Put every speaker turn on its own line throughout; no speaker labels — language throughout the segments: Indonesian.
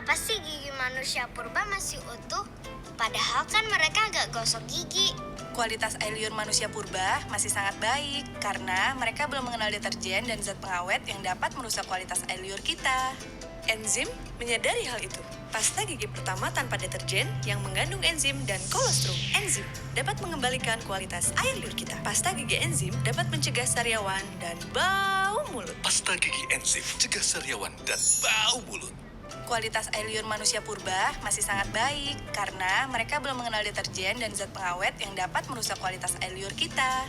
Kenapa sih gigi manusia purba masih utuh? Padahal kan mereka nggak gosok gigi.
Kualitas air liur manusia purba masih sangat baik karena mereka belum mengenal deterjen dan zat pengawet yang dapat merusak kualitas air liur kita. Enzim menyadari hal itu. Pasta gigi pertama tanpa deterjen yang mengandung enzim dan kolostrum. Enzim dapat mengembalikan kualitas air liur kita. Pasta gigi enzim dapat mencegah sariawan dan bau mulut.
Pasta gigi enzim cegah sariawan dan bau mulut.
Kualitas air liur manusia purba masih sangat baik karena mereka belum mengenal deterjen dan zat pengawet yang dapat merusak kualitas air liur kita.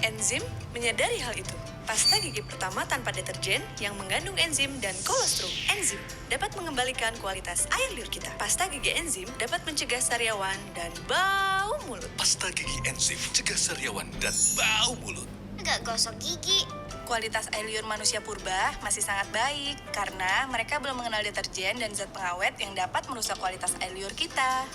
Enzim menyadari hal itu. Pasta gigi pertama tanpa deterjen yang mengandung enzim dan kolostrum. Enzim dapat mengembalikan kualitas air liur kita. Pasta gigi enzim dapat mencegah sariawan dan bau mulut.
Pasta gigi enzim cegah sariawan dan bau mulut.
Nggak gosok gigi.
Kualitas air liur manusia purba masih sangat baik karena mereka belum mengenal deterjen dan zat pengawet yang dapat merusak kualitas air liur kita.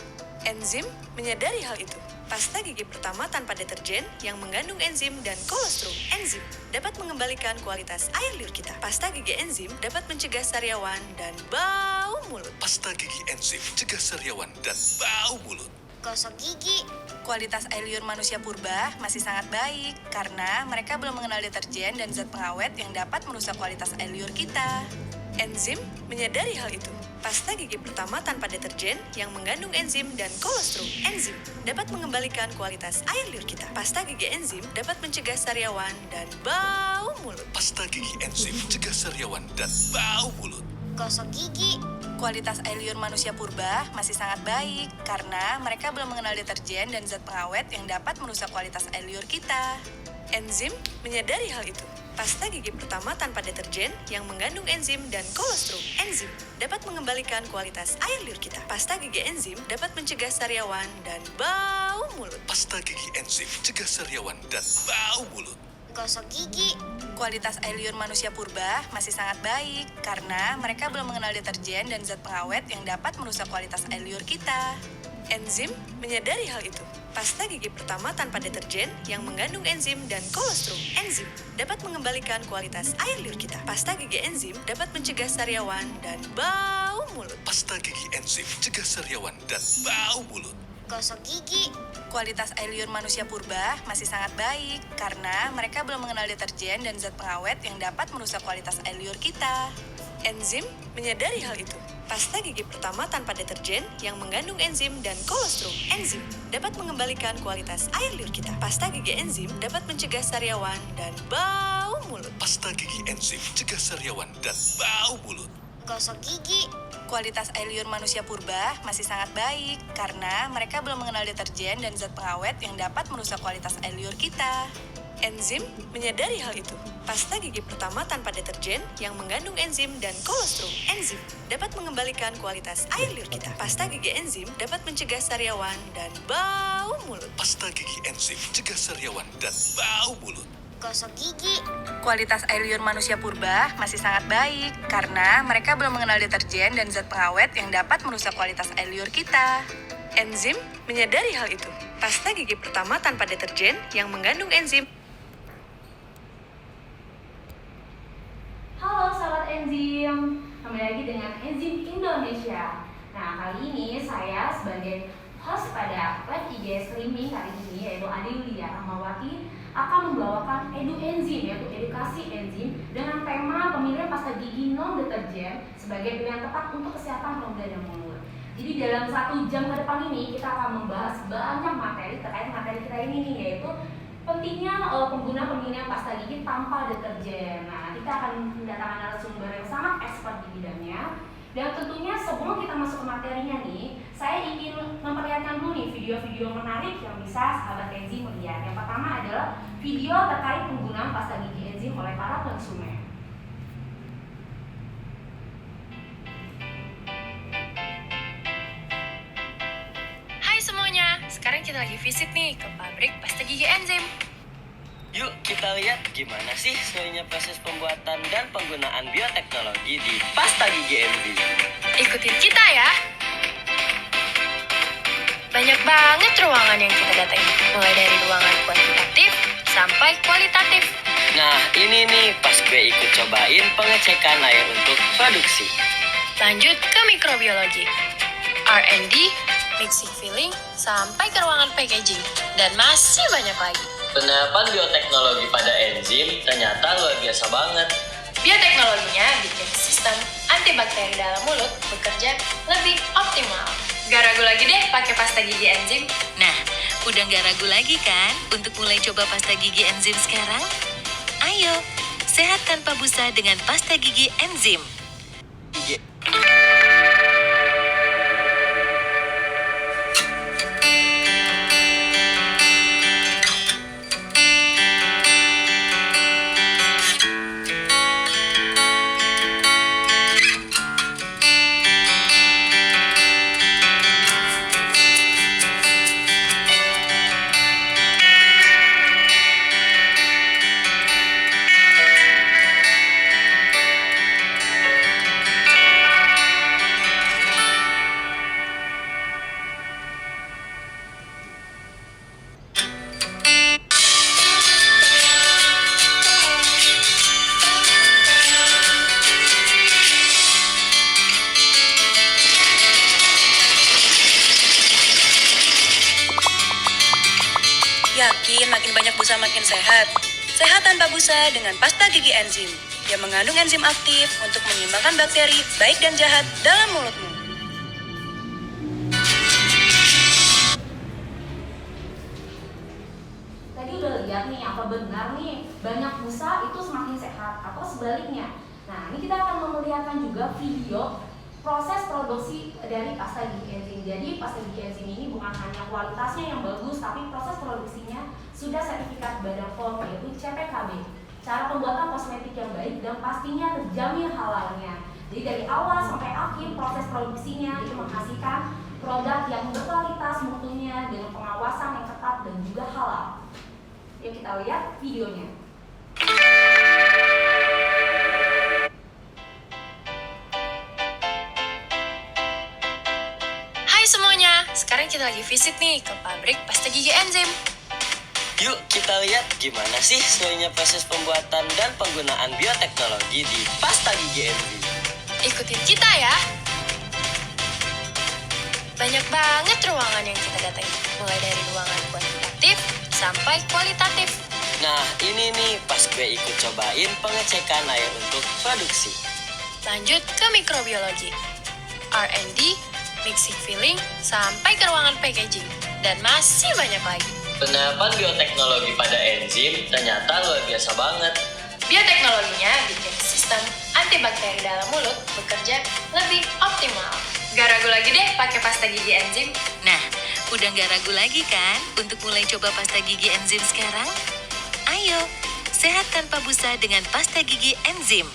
Enzim menyadari hal itu. Pasta gigi pertama tanpa deterjen yang mengandung enzim dan kolostrum. Enzim dapat mengembalikan kualitas air liur kita. Pasta gigi enzim dapat mencegah sariawan dan bau mulut.
Pasta gigi enzim cegah sariawan dan bau mulut.
Gosok gigi.
Kualitas air liur manusia purba masih sangat baik karena mereka belum mengenal deterjen dan zat pengawet yang dapat merusak kualitas air liur kita. Enzim menyadari hal itu. Pasta gigi pertama tanpa deterjen yang mengandung enzim dan kolostrum. Enzim dapat mengembalikan kualitas air liur kita. Pasta gigi enzim dapat mencegah sariawan dan bau mulut.
Pasta gigi enzim cegah sariawan dan bau mulut.
Gosok gigi.
Kualitas air liur manusia purba masih sangat baik karena mereka belum mengenal deterjen dan zat pengawet yang dapat merusak kualitas air liur kita. Enzim menyadari hal itu. Pasta gigi pertama tanpa deterjen yang mengandung enzim dan kolostrum. Enzim dapat mengembalikan kualitas air liur kita. Pasta gigi enzim dapat mencegah sariawan dan bau mulut.
Pasta gigi enzim cegah sariawan dan bau mulut.
Gosok gigi.
Kualitas air liur manusia purba masih sangat baik karena mereka belum mengenal deterjen dan zat pengawet yang dapat merusak kualitas air liur kita. Enzim menyadari hal itu. Pasta gigi pertama tanpa deterjen yang mengandung enzim dan kolostrum. Enzim dapat mengembalikan kualitas air liur kita. Pasta gigi enzim dapat mencegah sariawan dan bau mulut.
Pasta gigi enzim cegah sariawan dan bau mulut.
Gosok gigi.
Kualitas air liur manusia purba masih sangat baik karena mereka belum mengenal deterjen dan zat pengawet yang dapat merusak kualitas air liur kita. Enzim menyadari hal itu. Pasta gigi pertama tanpa deterjen yang mengandung enzim dan kolostrum. Enzim dapat mengembalikan kualitas air liur kita. Pasta gigi enzim dapat mencegah sariawan dan bau mulut.
Pasta gigi enzim cegah sariawan dan bau mulut.
Gosok gigi.
Kualitas air liur manusia purba masih sangat baik karena mereka belum mengenal deterjen dan zat pengawet yang dapat merusak kualitas air liur kita. Enzim menyadari hal itu. Pasta gigi pertama tanpa deterjen yang mengandung enzim dan kolostrum. Enzim dapat mengembalikan kualitas air liur kita. Pasta gigi enzim dapat mencegah sariawan dan bau mulut.
Pasta gigi enzim cegah sariawan dan bau mulut.
Gosok gigi.
Kualitas air liur manusia purba masih sangat baik karena mereka belum mengenal deterjen dan zat pengawet yang dapat merusak kualitas air liur kita. Enzim menyadari hal itu. Pasta gigi pertama tanpa deterjen yang mengandung enzim.
Halo sahabat enzim, kembali lagi dengan Enzim Indonesia. Nah, kali ini saya sebagai host pada live IG streaming kali ini, yaitu Adelia Rahmawati, akan membawakan Edu Enzim, yaitu edukasi enzim dengan tema pemilihan pasta gigi non deterjen sebagai pilihan tepat untuk kesehatan rongga dan mulut. Jadi dalam 1 jam ke depan ini kita akan membahas banyak materi terkait materi kita ini nih, yaitu pentingnya pengguna pemilihan pasta gigi tanpa deterjen. Nah, kita akan mendatangkan narasumber yang sangat expert di bidangnya. Dan tentunya sebelum kita masuk ke materinya nih, saya ingin memperlihatkan dulu nih video-video menarik yang bisa sahabat enzim melihat. Yang pertama adalah video terkait penggunaan pasta gigi enzim oleh para konsumen.
Hai semuanya, sekarang kita lagi visit nih ke pabrik pasta gigi enzim.
Yuk kita lihat gimana sih sesuainya proses pembuatan dan penggunaan bioteknologi di pasta gigi enzim.
Ikutin kita ya. Banyak banget ruangan yang kita datangin, mulai dari ruangan kuantitatif sampai kualitatif.
Nah ini nih pas gue ikut cobain pengecekan air untuk produksi.
Lanjut ke mikrobiologi, R&D, mixing filling, sampai ke ruangan packaging, dan masih banyak lagi.
Penerapan bioteknologi pada enzim ternyata luar biasa banget.
Bioteknologinya bikin sistem antibakteri dalam mulut bekerja lebih optimal. Gak ragu lagi deh pakai pasta gigi enzim.
Nah, udah gak ragu lagi kan untuk mulai coba pasta gigi enzim sekarang? Ayo, sehat tanpa busa dengan pasta gigi enzim.
Gigi.
Yakin makin banyak busa makin sehat? Sehat tanpa busa dengan pasta gigi enzim yang mengandung enzim aktif untuk menyeimbangkan bakteri baik dan jahat dalam mulutmu.
Tadi udah lihat nih, apa benar nih banyak busa itu semakin sehat atau sebaliknya? Nah, ini kita akan memperlihatkan juga video proses produksi dari pasta gigi enzim. Jadi pasta gigi enzim ini bukan hanya kualitasnya yang bagus, tapi proses produksinya sudah sertifikat Badan POM yaitu CPKB. Cara pembuatan kosmetik yang baik dan pastinya terjamin halalnya. Jadi dari awal sampai akhir proses produksinya itu menghasilkan produk yang berkualitas mutunya dengan pengawasan yang ketat dan juga halal. Yuk kita lihat videonya.
Hai semuanya, sekarang kita lagi visit nih ke pabrik pasta gigi enzim.
Yuk kita lihat gimana sih sesuainya proses pembuatan dan penggunaan bioteknologi di pasta gigi enzim.
Ikutin kita ya. Banyak banget ruangan yang kita datangi, mulai dari ruangan kuantitatif sampai kualitatif.
Nah ini nih pas gue ikut cobain pengecekan air untuk produksi.
Lanjut ke mikrobiologi, R&D, mixing filling, sampai ke ruangan packaging, dan masih banyak lagi.
Penerapan bioteknologi pada enzim ternyata luar biasa banget.
Bioteknologinya bikin sistem antibakteri dalam mulut bekerja lebih optimal. Gak ragu lagi deh pakai pasta gigi enzim.
Nah, udah gak ragu lagi kan untuk mulai coba pasta gigi enzim sekarang? Ayo, sehat tanpa busa dengan pasta gigi enzim.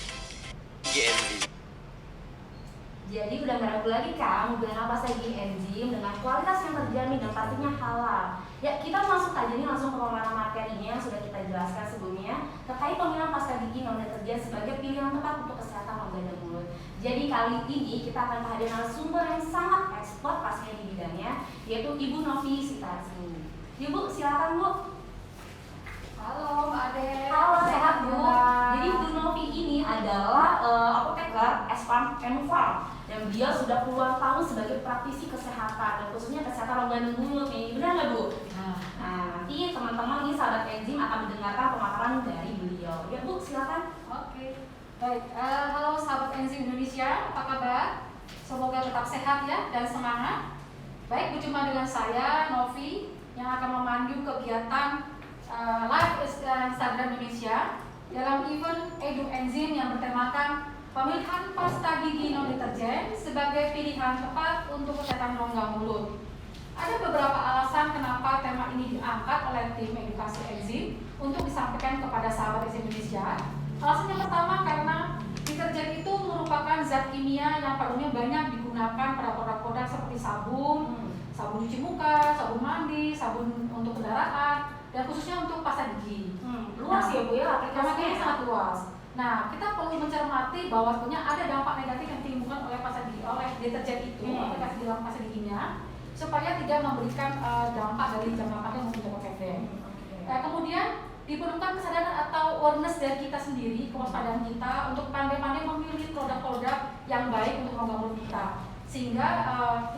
Gigi enzim.
Jadi udah gak ragu lagi kan menggunakan pasta gigi enzim dengan kualitas yang terjamin dan pastinya halal. Ya kita masuk aja nih langsung ke pemaparan materinya yang sudah kita jelaskan sebelumnya terkait pemilihan pasta gigi non deterjen sebagai pilihan tepat untuk kesehatan rongga dan mulut. Jadi kali ini kita akan kehadiran sumber yang sangat ekspert pastinya di bidangnya, yaitu Ibu Novi Sitarsini. Ibu silakan Bu.
Halo Mbak Ade.
Halo, sehat Bu.
Ya.
Jadi Bu Novi ini adalah apoteker Esfarm & Farm dan beliau sudah puluhan tahun sebagai praktisi kesehatan dan khususnya kesehatan rongga dan mulut nih. Benar nggak Bu? Nah, nanti teman-teman ini sahabat enzim akan mendengarkan pemaparan dari beliau. Ya Bu, silakan.
Oke. Baik, halo sahabat enzim Indonesia, apa kabar? Semoga tetap sehat ya dan semangat. Baik, berjumpa dengan saya Novi yang akan memandu kegiatan live Instagram Indonesia dalam event Edu Enzim yang bertemakan pemilihan pasta gigi non deterjen sebagai pilihan tepat untuk kesehatan rongga mulut. Ada beberapa alasan kenapa tema ini diangkat oleh tim edukasi enzim untuk disampaikan kepada sahabat enzim Indonesia. Alasan yang pertama karena deterjen itu merupakan zat kimia yang pada umumnya banyak digunakan pada produk-produk seperti sabun, sabun cuci muka, sabun mandi, sabun untuk kendaraan, dan khususnya untuk pasta gigi.
Luas ya Bu ya
Aplikasinya
aplikasinya.
sangat luas. Nah, kita perlu mencermati bahwa sebenarnya ada dampak negatif yang ditimbulkan oleh pasta gigi, oleh deterjen itu, aplikasi dalam pasta giginya, supaya tidak memberikan dampak dari jangka panjang maupun jangka pendek. Kemudian diperlukan kesadaran atau awareness dari kita sendiri, kewaspadaan kita untuk pandai-pandai memilih produk-produk yang baik untuk rongga mulut kita, sehingga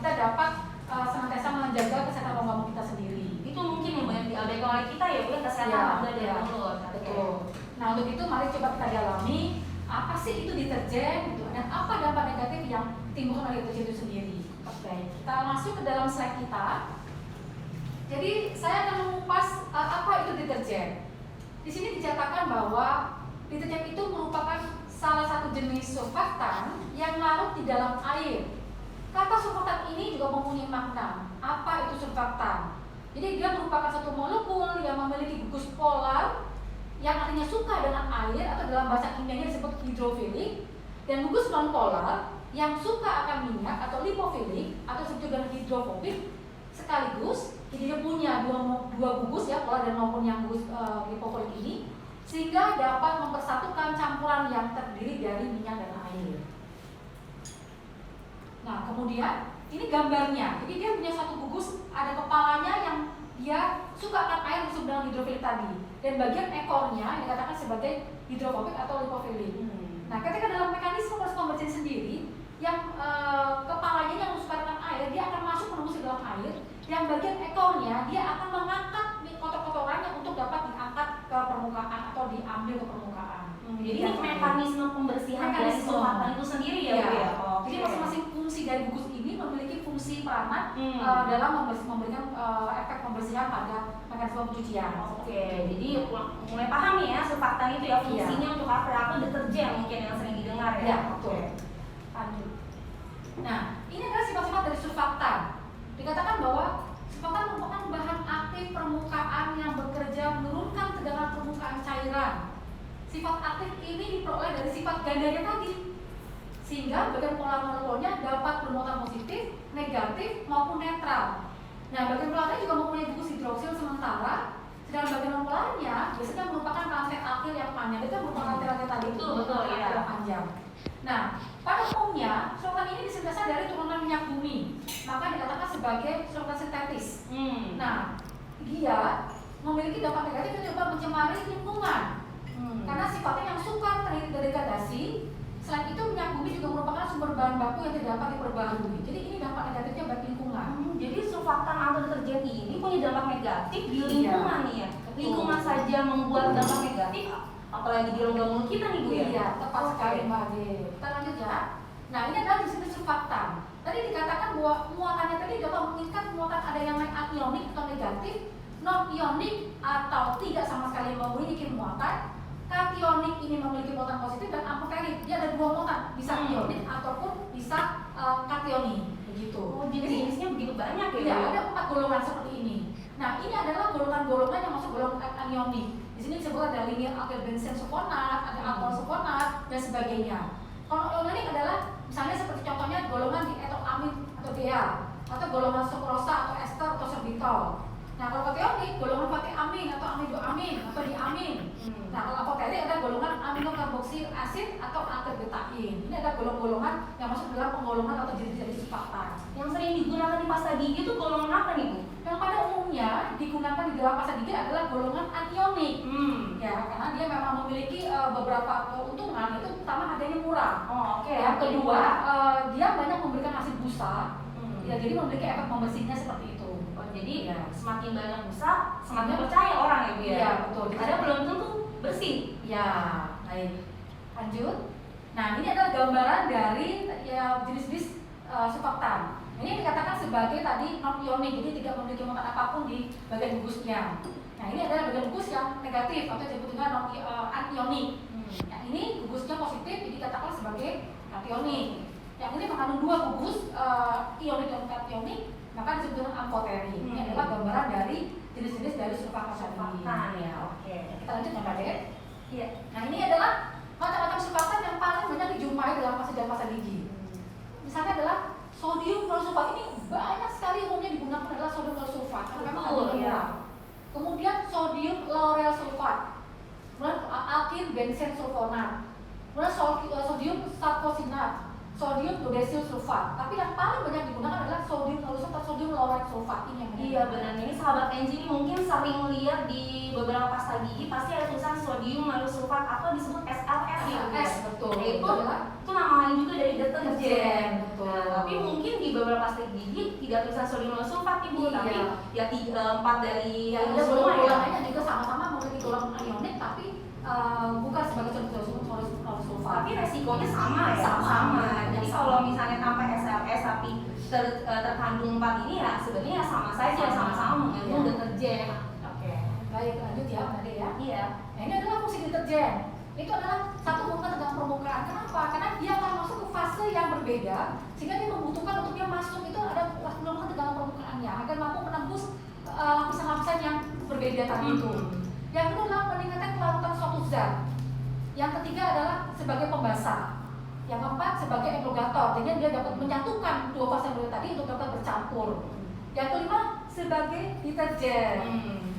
kita dapat senantiasa menjaga kesehatan rongga mulut kita sendiri.
Itu mungkin yang banyak diabaikan oleh kita ya, Bu, kesehatan rongga dan mulut.
Betul. Nah, untuk itu mari coba kita dalami apa sih itu deterjen gitu, dan apa dampak negatif yang ditimbulkan oleh deterjen itu sendiri. Oke, kita masuk ke dalam slide kita. Jadi saya akan mengupas apa itu deterjen. Di sini dicatatkan bahwa deterjen itu merupakan salah satu jenis surfaktan yang larut di dalam air. Kata surfaktan ini juga mempunyai makna. Apa itu surfaktan? Jadi dia merupakan satu molekul yang memiliki gugus polar yang artinya suka dengan air, atau dalam bahasa kimianya disebut hidrofilik, dan gugus nonpolar yang suka akan minyak atau lipofilik atau disebut dengan hidrofobik sekaligus. Jadi dia punya dua gugus ya, polar dan maupun yang gugus lipofilik ini, sehingga dapat mempersatukan campuran yang terdiri dari minyak dan air. Nah, kemudian ini gambarnya. Jadi dia punya satu gugus, ada kepalanya yang dia suka akan air disebut dengan hidrofilik tadi, dan bagian ekornya dikatakan sebagai hidrofobik atau lipofilik. Nah, ketika dalam mekanisme proses pembersihan sendiri, yang kepalanya yang suka dengan air, dia akan masuk menembus ke dalam air. Yang bagian ekornya, dia akan mengangkat kotor-kotorannya untuk dapat diangkat ke permukaan atau diambil ke permukaan.
Jadi ini mekanisme pembersihan dari surfaktan itu sendiri ya, Bu ya?
Jadi masing-masing fungsi dari gugus ini memiliki fungsi peranan dalam memberikan efek pembersihan pada mekanisme pencucian.
Oke, jadi mulai paham nih ya, surfaktan itu ya fungsinya untuk apa? Apa deterjen mungkin yang sering didengar ya?
Iya, betul. Lanjut. Nah, ini adalah sifat-sifat dari surfaktan. Dikatakan bahwa surfaktan merupakan bahan aktif permukaan yang bekerja menurunkan tegangan permukaan cairan. Sifat aktif ini diperoleh dari sifat gandanya tadi, sehingga bagian polar molekulnya dapat bermuatan positif, negatif, maupun netral. Nah, bagian polarnya juga mempunyai gugus hidroksil sementara, sedangkan bagian non-polarnya biasanya merupakan rantai alkil yang panjang. Itu merupakan rantai-rantai tadi,
betul ya,
yang panjang. Nah, pada umumnya surfaktan ini disintesa dari turunan minyak bumi, maka dikatakan sebagai surfaktan sintetis. Nah, dia memiliki dampak negatif yang dapat mencemari lingkungan. Karena sifatnya yang suka terdegradasi. Selain itu, minyak bumi juga merupakan sumber bahan baku yang tidak dapat diperbarui. Jadi ini dampak negatifnya bagi lingkungan.
Jadi surfaktan atau deterjen ini punya dampak negatif di lingkungan nih ya. Lingkungan saja membuat dampak negatif, apalagi di rongga mulut kita nih, Bu ya?
Iya, tepat sekali, Mbak Ade. Kita lanjut ya. Nah, ini adalah jenis surfaktan. Tadi dikatakan bahwa muatannya tadi dapat mengikat muatan ada yang naik ionik atau negatif, non ionik atau tidak sama sekali memiliki muatan. Kationik ini memiliki muatan positif, dan amphoteric dia ada dua muatan, bisa ionik ataupun bisa kationik, begitu.
Oh, jadi jenisnya begitu banyak ya?
Iya, ada 4 golongan seperti ini. Nah, ini adalah golongan-golongan yang masuk golongan anionic. Di sini disebut ada linear alkyl benzen sulfonat, ada alkohol sulfonat, dan sebagainya. Kalau ionik adalah misalnya seperti contohnya golongan di etoamin atau DEA, atau golongan sukrosa atau ester atau sorbitol. Nah, kalau kationik golongan fatty amin atau amidoamin atau diamin. Nah, kalau apoterik ada golongan aminokarboksi asid atau alkyl betain. Ini ada golongan-golongan yang masuk dalam penggolongan atau jenis-jenis surfaktan.
Yang sering digunakan di pasta gigi itu golongan apa nih, Bu?
Yang pada umumnya digunakan di dalam pasta gigi adalah golongan anionic. Ya, karena dia memang memiliki beberapa keuntungan, itu pertama harganya murah. Yang kedua, dia banyak memberikan hasil busa. Ya, jadi memiliki efek pembersihnya seperti itu.
Jadi semakin banyak busa, semakin percaya orang ya, Bu ya?
Iya, betul.
Ada belum tentu bersih.
Ya, baik. Lanjut. Nah, ini adalah gambaran dari ya, jenis-jenis surfaktan. Ini dikatakan sebagai tadi non ionik, jadi tidak memiliki muatan apapun di bagian gugusnya. Nah, ini adalah bagian gugus yang negatif atau disebut dengan non ionik. Yang ini gugusnya positif, jadi dikatakan sebagai kationik. Yang ini mengandung dua gugus ionik dan kationik, maka disebut dengan amphoteric. Ini adalah gambaran dari jenis-jenis dari surfaktan
ya. Oke.
Kita lanjut ya, Pak De.
Iya.
Nah, ini adalah macam-macam surfaktan yang paling banyak dijumpai dalam pasta gigi. Misalnya adalah sodium lausulfat. Ini banyak sekali umumnya digunakan adalah sodium lausulfat karena memang ada murah. Kemudian sodium lauryl sulfat, kemudian alkyl benzen sulfonat, kemudian sodium sarkosinat, sodium potassium sulfat. Tapi yang paling banyak digunakan adalah sodium sulfat, sodium lauryl sulfat ini yang banyak.
Iya benar, ini sahabat enzim mungkin sering lihat di beberapa pasta gigi pasti ada tulisan sodium lauryl sulfat atau disebut SLS ya.
SLS, betul.
Nah, itu
adalah
nama lain juga dari deterjen.
betul.
Nah, tapi mungkin di beberapa pasta gigi tidak tulisan sodium lauryl sulfat ibu,
Iya.
tapi ya 4 dari
ya,
itu
ada
semua
beberapa
ya.
lainnya juga sama-sama memiliki golongan ionik tapi bukan sebagai sodium lauryl sulfat.
Tapi resikonya sama ya.
Sama.
Jadi kalau misalnya tanpa SLS tapi terkandung 4 ini ya sebenarnya sama saja, sama-sama mengandung
Iya.
deterjen. Oke.
Baik, lanjut ya, Mbak ya.
Iya.
Nah, ini adalah fungsi deterjen. Itu adalah satu hubungan dengan permukaan. Kenapa? Karena dia akan masuk ke fase yang berbeda, sehingga dia membutuhkan untuk dia masuk itu ada hubungan dengan permukaannya agar mampu menembus lapisan-lapisan yang berbeda tadi itu. Yang kedua adalah meningkatkan kelarutan suatu zat. Yang ketiga adalah sebagai pembasah. Yang keempat sebagai emulgator, dengan dia dapat menyatukan dua fase yang berbeda tadi untuk dapat bercampur. Yang kelima sebagai deterjen.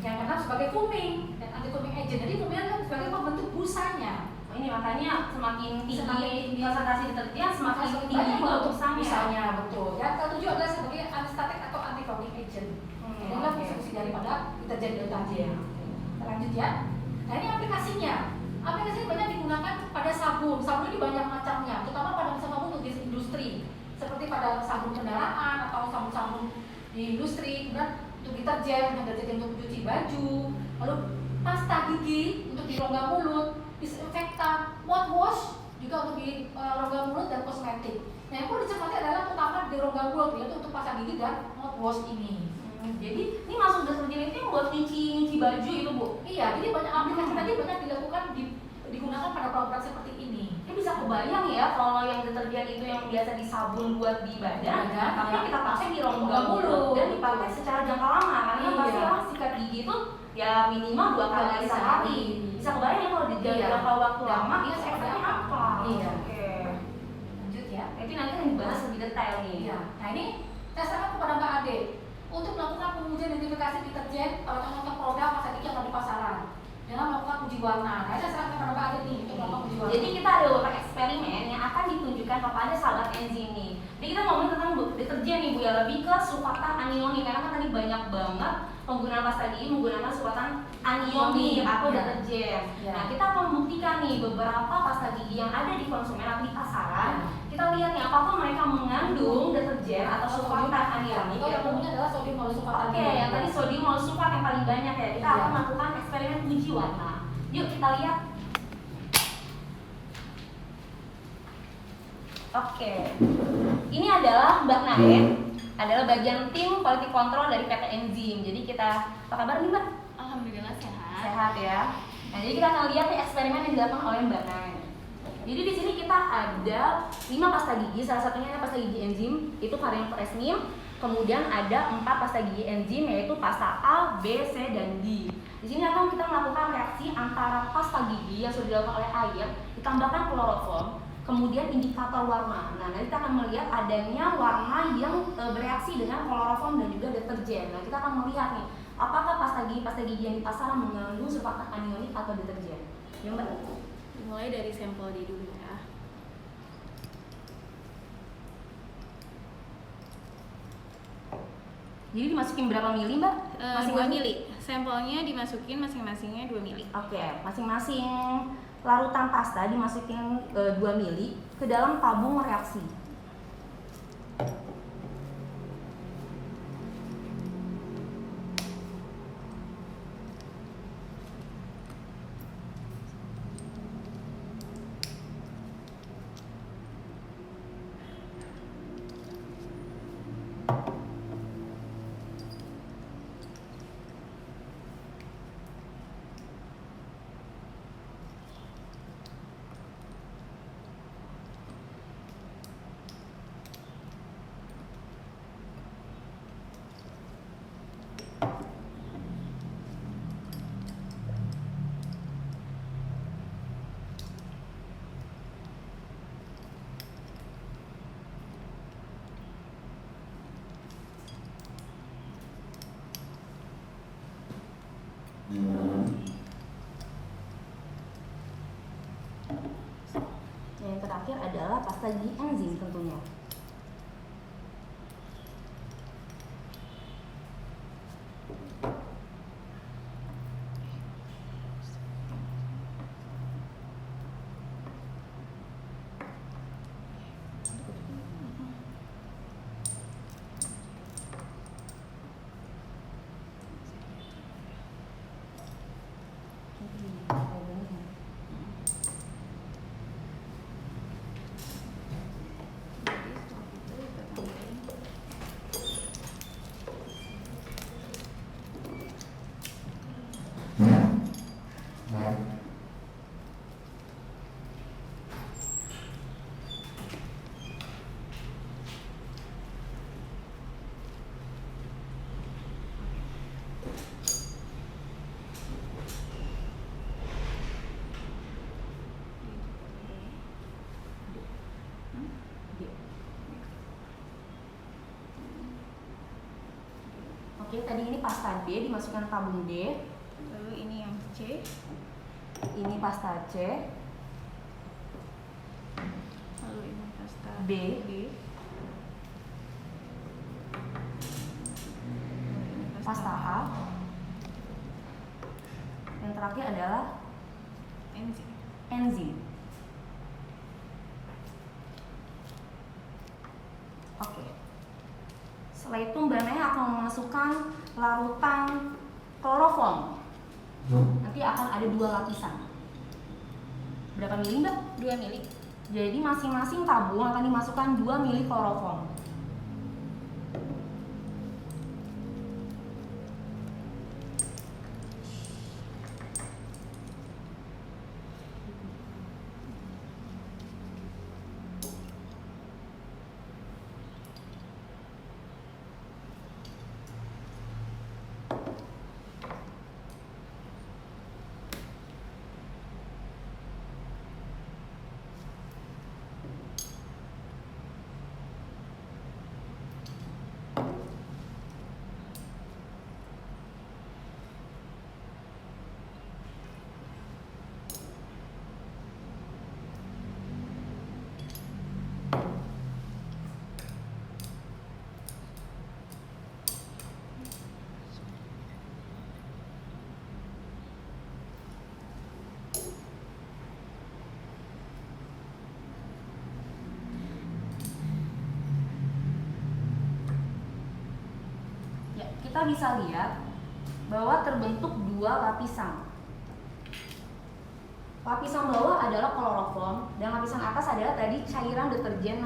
Yang keenam sebagai foaming dan anti foaming agent. Jadi foaming adalah sebagai pembentuk busanya.
Ini makanya semakin tinggi
tinggi
konsentrasi deterjen semakin tinggi
banyak
juga
untuk
busanya.
busanya, betul. Yang ketujuh adalah sebagai antistatik atau anti foaming agent. Ini adalah fungsi daripada deterjen. Kita lanjut ya. Nah ini aplikasinya. Aplikasinya banyak digunakan pada sabun. Sabun ini banyak macamnya, terutama pada sabun untuk industri, seperti pada sabun kendaraan atau sabun-sabun di industri. Kemudian untuk deterjen untuk mencuci baju, lalu pasta gigi untuk di rongga mulut, disinfektan, mouthwash juga untuk di rongga mulut dan kosmetik. Nah yang perlu dicermati adalah utama di rongga mulut, yaitu untuk pasta gigi dan mouthwash ini.
Jadi ini masuk deterjen itu yang buat nyuci baju itu bu?
Iya, jadi banyak aplikasi tadi banyak dilakukan digunakan pada produk seperti ini.
Ini bisa kebayang ya kalau yang deterjen itu yang biasa disabun buat di badan,
Badan,
tapi
ya.
kita pakai di rongga
Rongga mulut.
mulut dan dipakai secara jangka lama karena
Iya.
pasti orang sikat gigi itu ya minimal 2 kali sehari. Bisa kebayang ya kalau di
Iya.
jangka waktu lama
Iya,
itu efeknya
efeknya
apa?
Iya.
Oke.
Lanjut ya.
Nanti akan dibahas lebih detail nih.
Iya. Nah ini saya serahkan kepada Mbak Ade untuk melakukan pengujian identifikasi deterjen pada contoh produk pasta gigi yang ada di pasaran dengan melakukan uji warna. Nah saya serahkan kepada Mbak Ade nih untuk melakukan uji warna.
Jadi kita ada beberapa eksperimen yang akan ditunjukkan kepada sahabat enzim nih. Jadi kita ngomongin tentang deterjen nih bu ya, lebih ke surfaktan anionik karena kan tadi banyak banget penggunaan pasta gigi menggunakan surfaktan anionik atau
Ya.
deterjen.
Ya.
Nah kita akan membuktikan nih beberapa pasta gigi yang ada di konsumen atau di pasaran. Kita lihat nih apakah mereka mengandung deterjen atau surfaktan anionik.
Atau yang umumnya adalah sodium lauryl sulfat.
Oke, yang tadi sodium lauryl sulfat yang paling banyak ya. Kita
Iya.
akan melakukan eksperimen uji warna. Yuk kita lihat. Oke, ini adalah Mbak Nae, adalah bagian tim quality control dari PT Enzim. Jadi kita, apa kabar nih Mbak?
Alhamdulillah sehat.
Sehat ya. Nah, jadi kita akan lihat nih eksperimen yang dilakukan oleh Mbak Nae. Jadi di sini kita ada 5 pasta gigi, salah satunya adalah pasta gigi enzim, itu varian Fresnim. Kemudian ada 4 pasta gigi enzim, yaitu pasta A, B, C, dan D. Di sini akan kita melakukan reaksi antara pasta gigi yang sudah dilakukan oleh air, ditambahkan kloroform, kemudian indikator warna. Nah, nanti kita akan melihat adanya warna yang bereaksi dengan kloroform dan juga deterjen. Nah, kita akan melihat nih, apakah pasta gigi yang di pasaran mengandung surfaktan anionik atau deterjen. Ya, Mbak.
Mulai dari sampel D dulu ya.
Jadi dimasukin berapa mili Mbak?
2 mili. Sampelnya dimasukin masing-masingnya 2 mili.
Oke, masing-masing larutan pasta dimasukin 2 mili ke dalam tabung reaksi. terakhir adalah pasta gigi enzim tentunya. Oke, tadi ini pasta D dimasukkan tabung D.
Lalu ini yang C.
Ini pasta C.
Lalu ini pasta
B.
Lalu ini
Pasta A. Yang terakhir adalah
enzim.
enzim. Oke. Setelah itu Mbak Naya akan memasukkan larutan kloroform. Nanti akan ada 2 lapisan. Berapa mili Mbak?
2 mili.
Jadi masing-masing tabung akan dimasukkan 2 mili kloroform. Kita bisa lihat bahwa terbentuk 2 lapisan. Lapisan bawah adalah kloroform dan lapisan atas adalah tadi cairan deterjen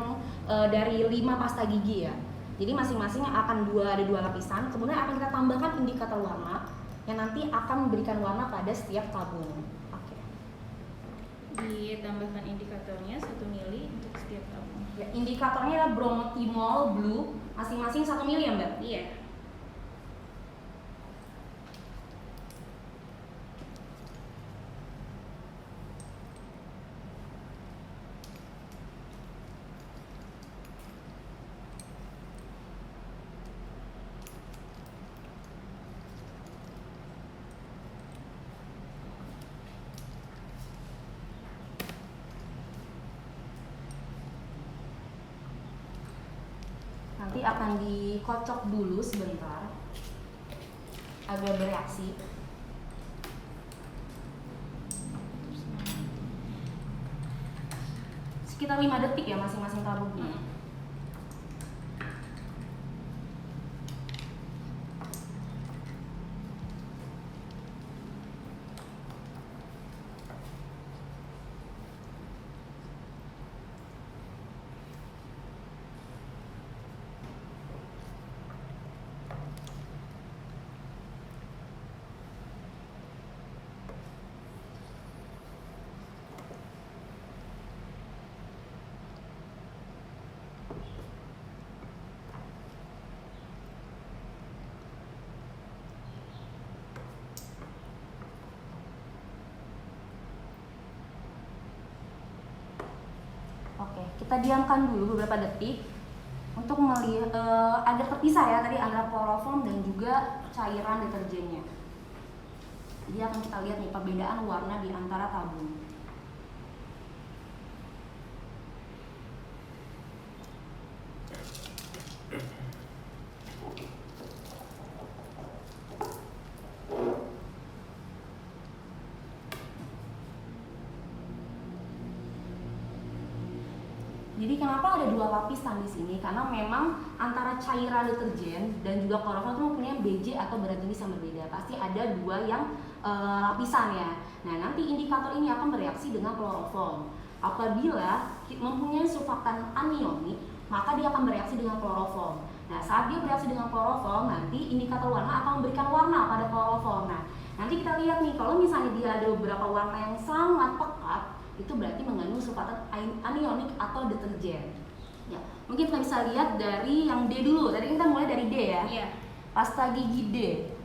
dari 5 pasta gigi ya. Jadi masing-masing akan ada 2 lapisan. Kemudian akan kita tambahkan indikator warna yang nanti akan memberikan warna pada setiap tabung. Oke.
Ditambahkan indikatornya 1 mili untuk setiap tabung.
Ya, indikatornya adalah bromothymol blue, masing-masing 1 mili ya Mbak?
Iya.
Nanti akan dikocok dulu sebentar agar bereaksi. Sekitar 5 detik ya masing-masing tabungnya. Oke, kita diamkan dulu beberapa detik untuk melihat agar terpisah ya tadi antara kloroform dan juga cairan deterjennya. Jadi akan kita lihat nih perbedaan warna di antara tabung. Jadi kenapa ada 2 lapisan di sini? Karena memang antara cairan deterjen dan juga kloroform itu mempunyai BJ atau berat jenis yang berbeda. Pasti ada 2 yang lapisan ya. Nah, nanti indikator ini akan bereaksi dengan kloroform. Apabila mempunyai surfaktan anionik, maka dia akan bereaksi dengan kloroform. Nah, saat dia bereaksi dengan kloroform, nanti indikator warna akan memberikan warna pada kloroform. Nah, nanti kita lihat nih, kalau misalnya dia ada beberapa warna yang sangat pekat, itu berarti mengandung surfaktan anionik atau deterjen. Ya, mungkin kita bisa lihat dari yang D dulu. Tadi kita mulai dari D ya.
Iya.
Pasta gigi D.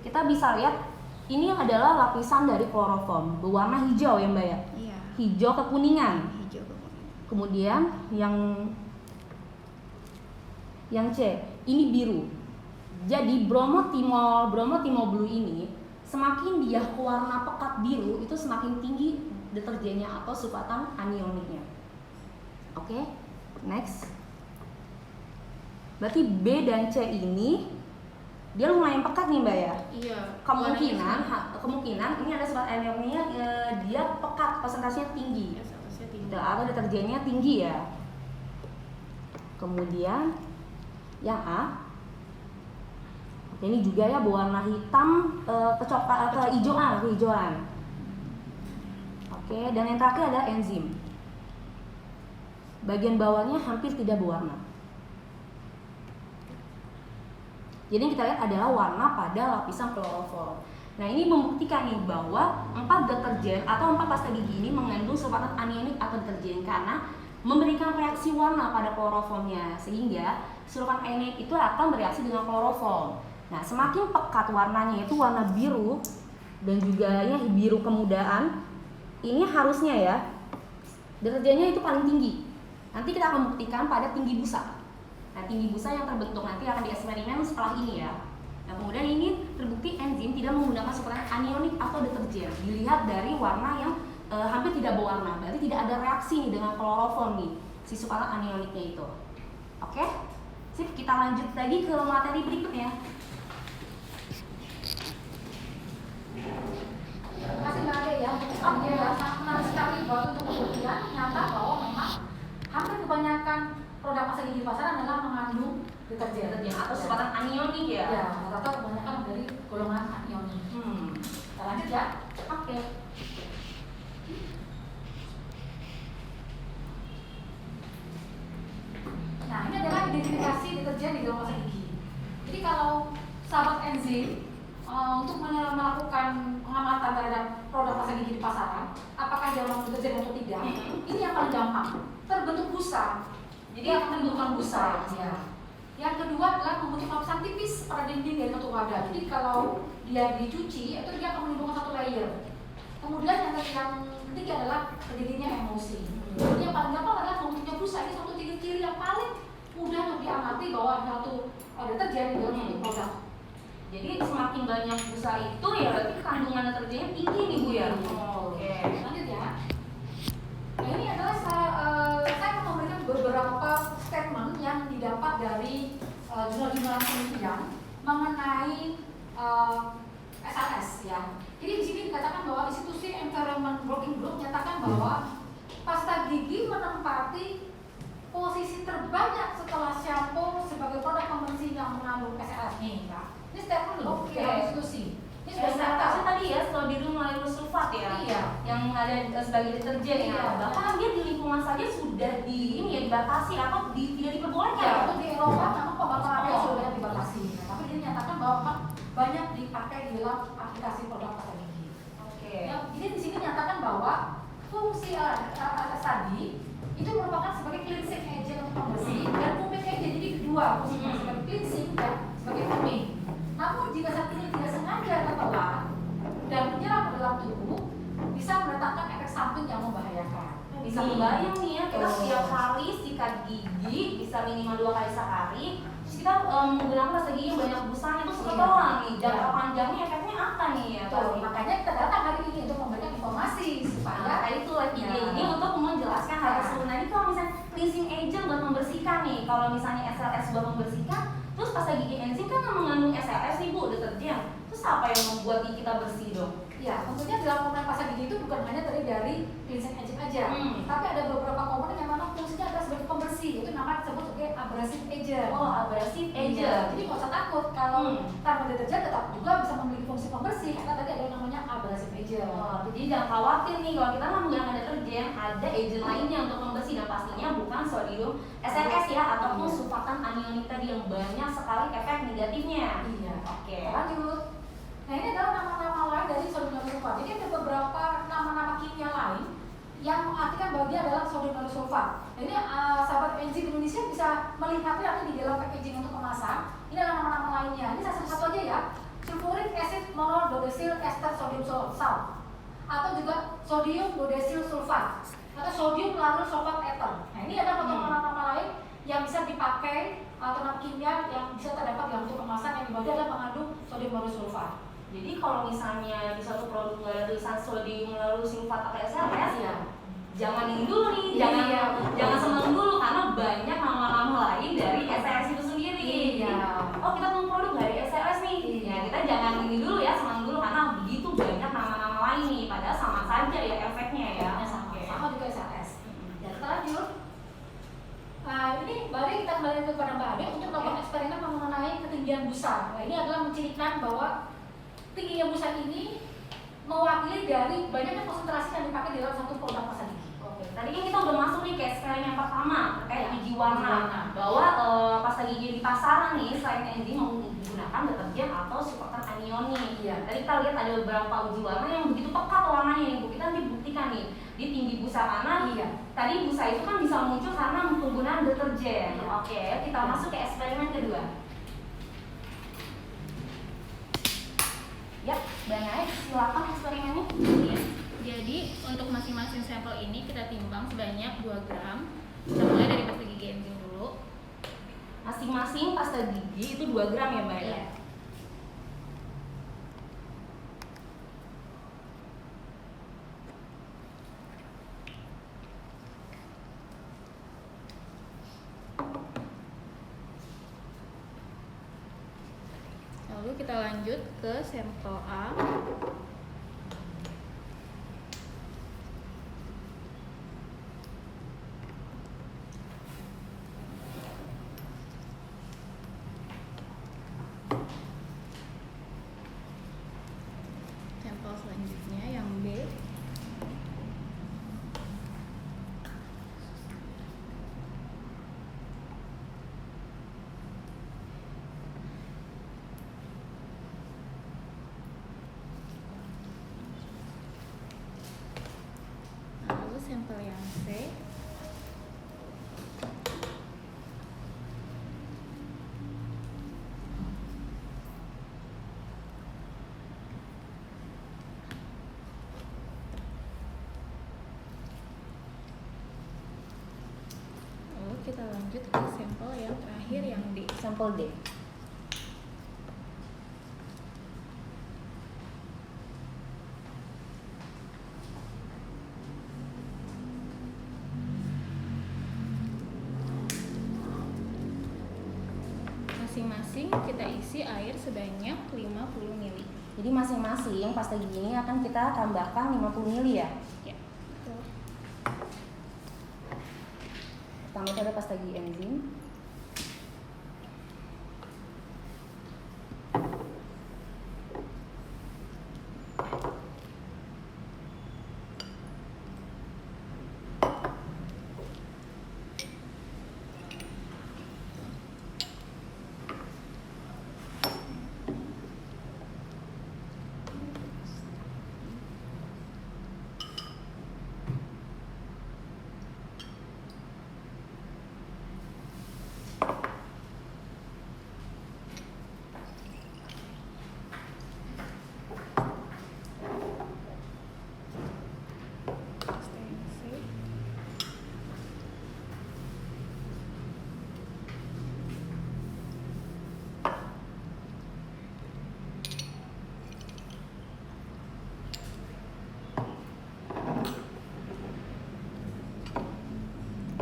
Kita bisa lihat ini adalah lapisan dari kloroform berwarna hijau ya Mbak ya.
Iya.
Hijau kekuningan.
Hijau kemudian.
Kemudian yang C, ini biru. Jadi bromotimol blue ini semakin dia warna pekat biru itu semakin tinggi deterjennya atau surfaktan anioniknya. Oke, next. Berarti B dan C ini dia lumayan pekat nih Mbak ya.
Iya.
Kemungkinan ini ada surfaktan anioniknya dia pekat, konsentrasinya tinggi.
SLS-nya tinggi.
Atau deterjennya tinggi ya. Kemudian yang A, ini juga ya berwarna hitam kehijauan. Oke, dan yang terakhir adalah enzim. Bagian bawahnya hampir tidak berwarna. Jadi yang kita lihat adalah warna pada lapisan kloroform. Nah, ini membuktikan nih bahwa 4 deterjen atau 4 pasta gigi ini mengandung surfaktan anionik atau deterjen karena memberikan reaksi warna pada kloroformnya, sehingga surfaktan anionik itu akan bereaksi dengan kloroform. Nah, semakin pekat warnanya itu warna biru dan juga ya biru kemudaan, ini harusnya ya deterjennya itu paling tinggi. Nanti kita akan buktikan pada tinggi busa. Nah, tinggi busa yang terbentuk nanti akan dieksperimen setelah ini ya. Nah, kemudian ini terbukti enzim tidak menggunakan surfaktan anionik atau deterjen. Dilihat dari warna yang hampir tidak berwarna, berarti tidak ada reaksi nih dengan kloroform nih, si surfaktan anioniknya itu. Oke? Sip, kita lanjut lagi ke materi berikutnya.
Terima kasih Mbak Ade ya. Oke, sangat menarik sekali buat untuk pembuktian nyata bahwa memang hampir kebanyakan produk pasta gigi di pasaran adalah mengandung deterjen
Atau surfaktan anionik ya.
Ya, rata-rata kebanyakan dari golongan anionik. Kita lanjut ya.
Oke.
Nah, ini adalah identifikasi deterjen di dalam pasta gigi. Jadi kalau sahabat enzim untuk melakukan pengamatan terhadap produk pasta gigi di pasaran, apakah dia mengandung deterjen atau tidak, ini yang paling gampang. Terbentuk busa. Jadi akan menimbulkan busa. Ya. Yang kedua adalah membentuk lapisan tipis pada dinding dari tutup wadah. Jadi kalau dia dicuci, itu dia akan menimbulkan satu layer. Kemudian yang ketiga adalah terjadinya emosi. Jadi yang paling gampang adalah membentuknya busa. Ini satu ciri-ciri yang paling mudah untuk diamati bahwa ada satu deterjen di dalam satu produk.
Jadi semakin banyak busa itu ya berarti kandungan deterjennya tinggi nih Bu ya.
Oke. Lanjut ya. Nah, ini adalah saya akan memberikan beberapa statement yang didapat dari jurnal-jurnal penelitian mengenai SLS ya. Jadi di sini dikatakan bahwa institusi Environment Working Group menyatakan bahwa pasta gigi menempati posisi terbanyak setelah shampoo sebagai produk pembersih yang mengandung SLS nih, Kak. Ini statement loh dari institusi. Ini sudah
Saya
nyata.
tadi ya strontium sulfat ya.
Iya.
Yang ada sebagai deterjen ya.
Iya.
Bahkan dia di lingkungan saja sudah dibatasi atau tidak diperbolehkan.
Ya, untuk di Eropa memang pembakarannya sudah dibatasi. Nah, tapi dia menyatakan bahwa memang banyak dipakai di dalam aplikasi produk pasta gigi.
Oke.
Ya, jadi di sini menyatakan bahwa fungsi tadi itu merupakan sebagai cleansing agent untuk pembersih dan foaming agent. Jadi kedua fungsinya sebagai cleansing dan sebagai foaming. Namun jika saat ini tidak sengaja tertelan dan menyerap ke dalam tubuh, bisa mendatangkan efek samping yang membahayakan.
Bisa kebayang nih ya, kita setiap hari sikat gigi bisa minimal 2 kali sehari. Terus kita menggunakan pasta gigi yang banyak busanya itu seketelan nih. Jangka panjangnya efeknya apa nih ya?
Betul. Makanya kita datang hari ini untuk memberikan informasi supaya
itu ide ini untuk menjelaskan hal tersebut. Nah, ini kalau misalnya cleansing agent buat membersihkan nih, kalau misalnya SLS buat membersihkan, terus pasta gigi enzim kan mengandung SLS nih Bu, deterjen. Terus apa yang membuat gigi kita bersih dong?
ya, tentunya dalam komponen pasta gigi itu bukan hanya terdiri dari cleansing agent aja, tapi ada beberapa komponen yang memang fungsinya adalah sebagai pembersih. pakai abrasive agent.
Oh, abrasive
Iya,
agent.
jadi nggak usah takut kalau tanpa deterjen tetap juga bisa memiliki fungsi pembersih karena tadi ada yang namanya abrasive agent.
Oh, jadi jangan khawatir nih kalau kita nggak menggunakan deterjen, ada agent lainnya untuk membersih dan pastinya bukan sodium SLS ya ataupun sulfatan anionik tadi yang banyak sekali efek negatifnya.
Iya.
Oke.
Lanjut. Nah ini adalah nama-nama lain dari sodium lauryl. Jadi ada beberapa nama-nama kimia lain yang mengartikan bahwa dia adalah sodium lauryl sulfat. Nah, ini sahabat enzim Indonesia bisa melihatnya nanti di dalam packaging untuk kemasan. Ini adalah nama-nama lainnya. Ini saya sebut satu aja ya. Sulfuric acid monododecyl ester sodium salt atau juga sodium dodecyl sulfat atau sodium lauryl sulfat ether. Nah ini ada nama-nama lain yang bisa dipakai atau nama kimia yang bisa terdapat dalam untuk kemasan yang dibagi adalah mengandung sodium lauryl sulfat.
Jadi kalau misalnya di suatu produk nggak ada tulisan sodium lauryl sulfat atau SLS,
Iya.
jangan ini dulu nih,
Iya.
jangan seneng dulu karena banyak nama-nama lain dari SLS itu sendiri.
Iya.
Oh kita punya produk dari SLS nih,
Iya.
ya kita jangan ini dulu ya, seneng dulu karena begitu banyak nama-nama lain nih, padahal sama saja ya efeknya ya.
Sama juga SLS. Ya kita lanjut. Nah ini mari kita kembali kepada Mbak Ade untuk melakukan eksperimen mengenai ketinggian busa. Nah ini adalah mencirikan bahwa tingginya busa ini mewakili dari banyaknya konsentrasi yang dipakai di dalam satu produk pasta gigi.
Oke, tadi kan kita udah masuk nih ke eksperimen pertama terkait
Ya,
biji warna,
biji warna.
bahwa pasta gigi di pasaran nih selain enzim menggunakan deterjen atau sulfatan anionik.
Iya.
Tadi kita lihat ada beberapa uji warna yang begitu pekat warnanya nih, Bu. Kita nanti buktikan nih di tinggi busa karena
Iya.
tadi busa itu kan bisa muncul karena penggunaan deterjen.
Iya.
Oke, kita masuk ke eksperimen kedua. Ya, Mbak Naik, silakan eksperimennya.
Ya. Jadi untuk masing-masing sampel ini kita timbang sebanyak 2 gram. Kita mulai dari pasta gigi enzim dulu.
Masing-masing pasta gigi itu 2 gram ya, Mbak?
Iya. Lalu kita lanjut ke sampel A. Sampel selanjutnya yang B. Lalu sampel yang C. Lalu kita lanjut ke sampel yang terakhir yang D.
Sampel D.
Masing-masing kita isi air sebanyak 50 ml.
Jadi masing-masing pasta gigi ini akan kita tambahkan 50 ml ya.
Ya, betul.
Pertama itu ada pasta gigi enzim.
Pasta yang C.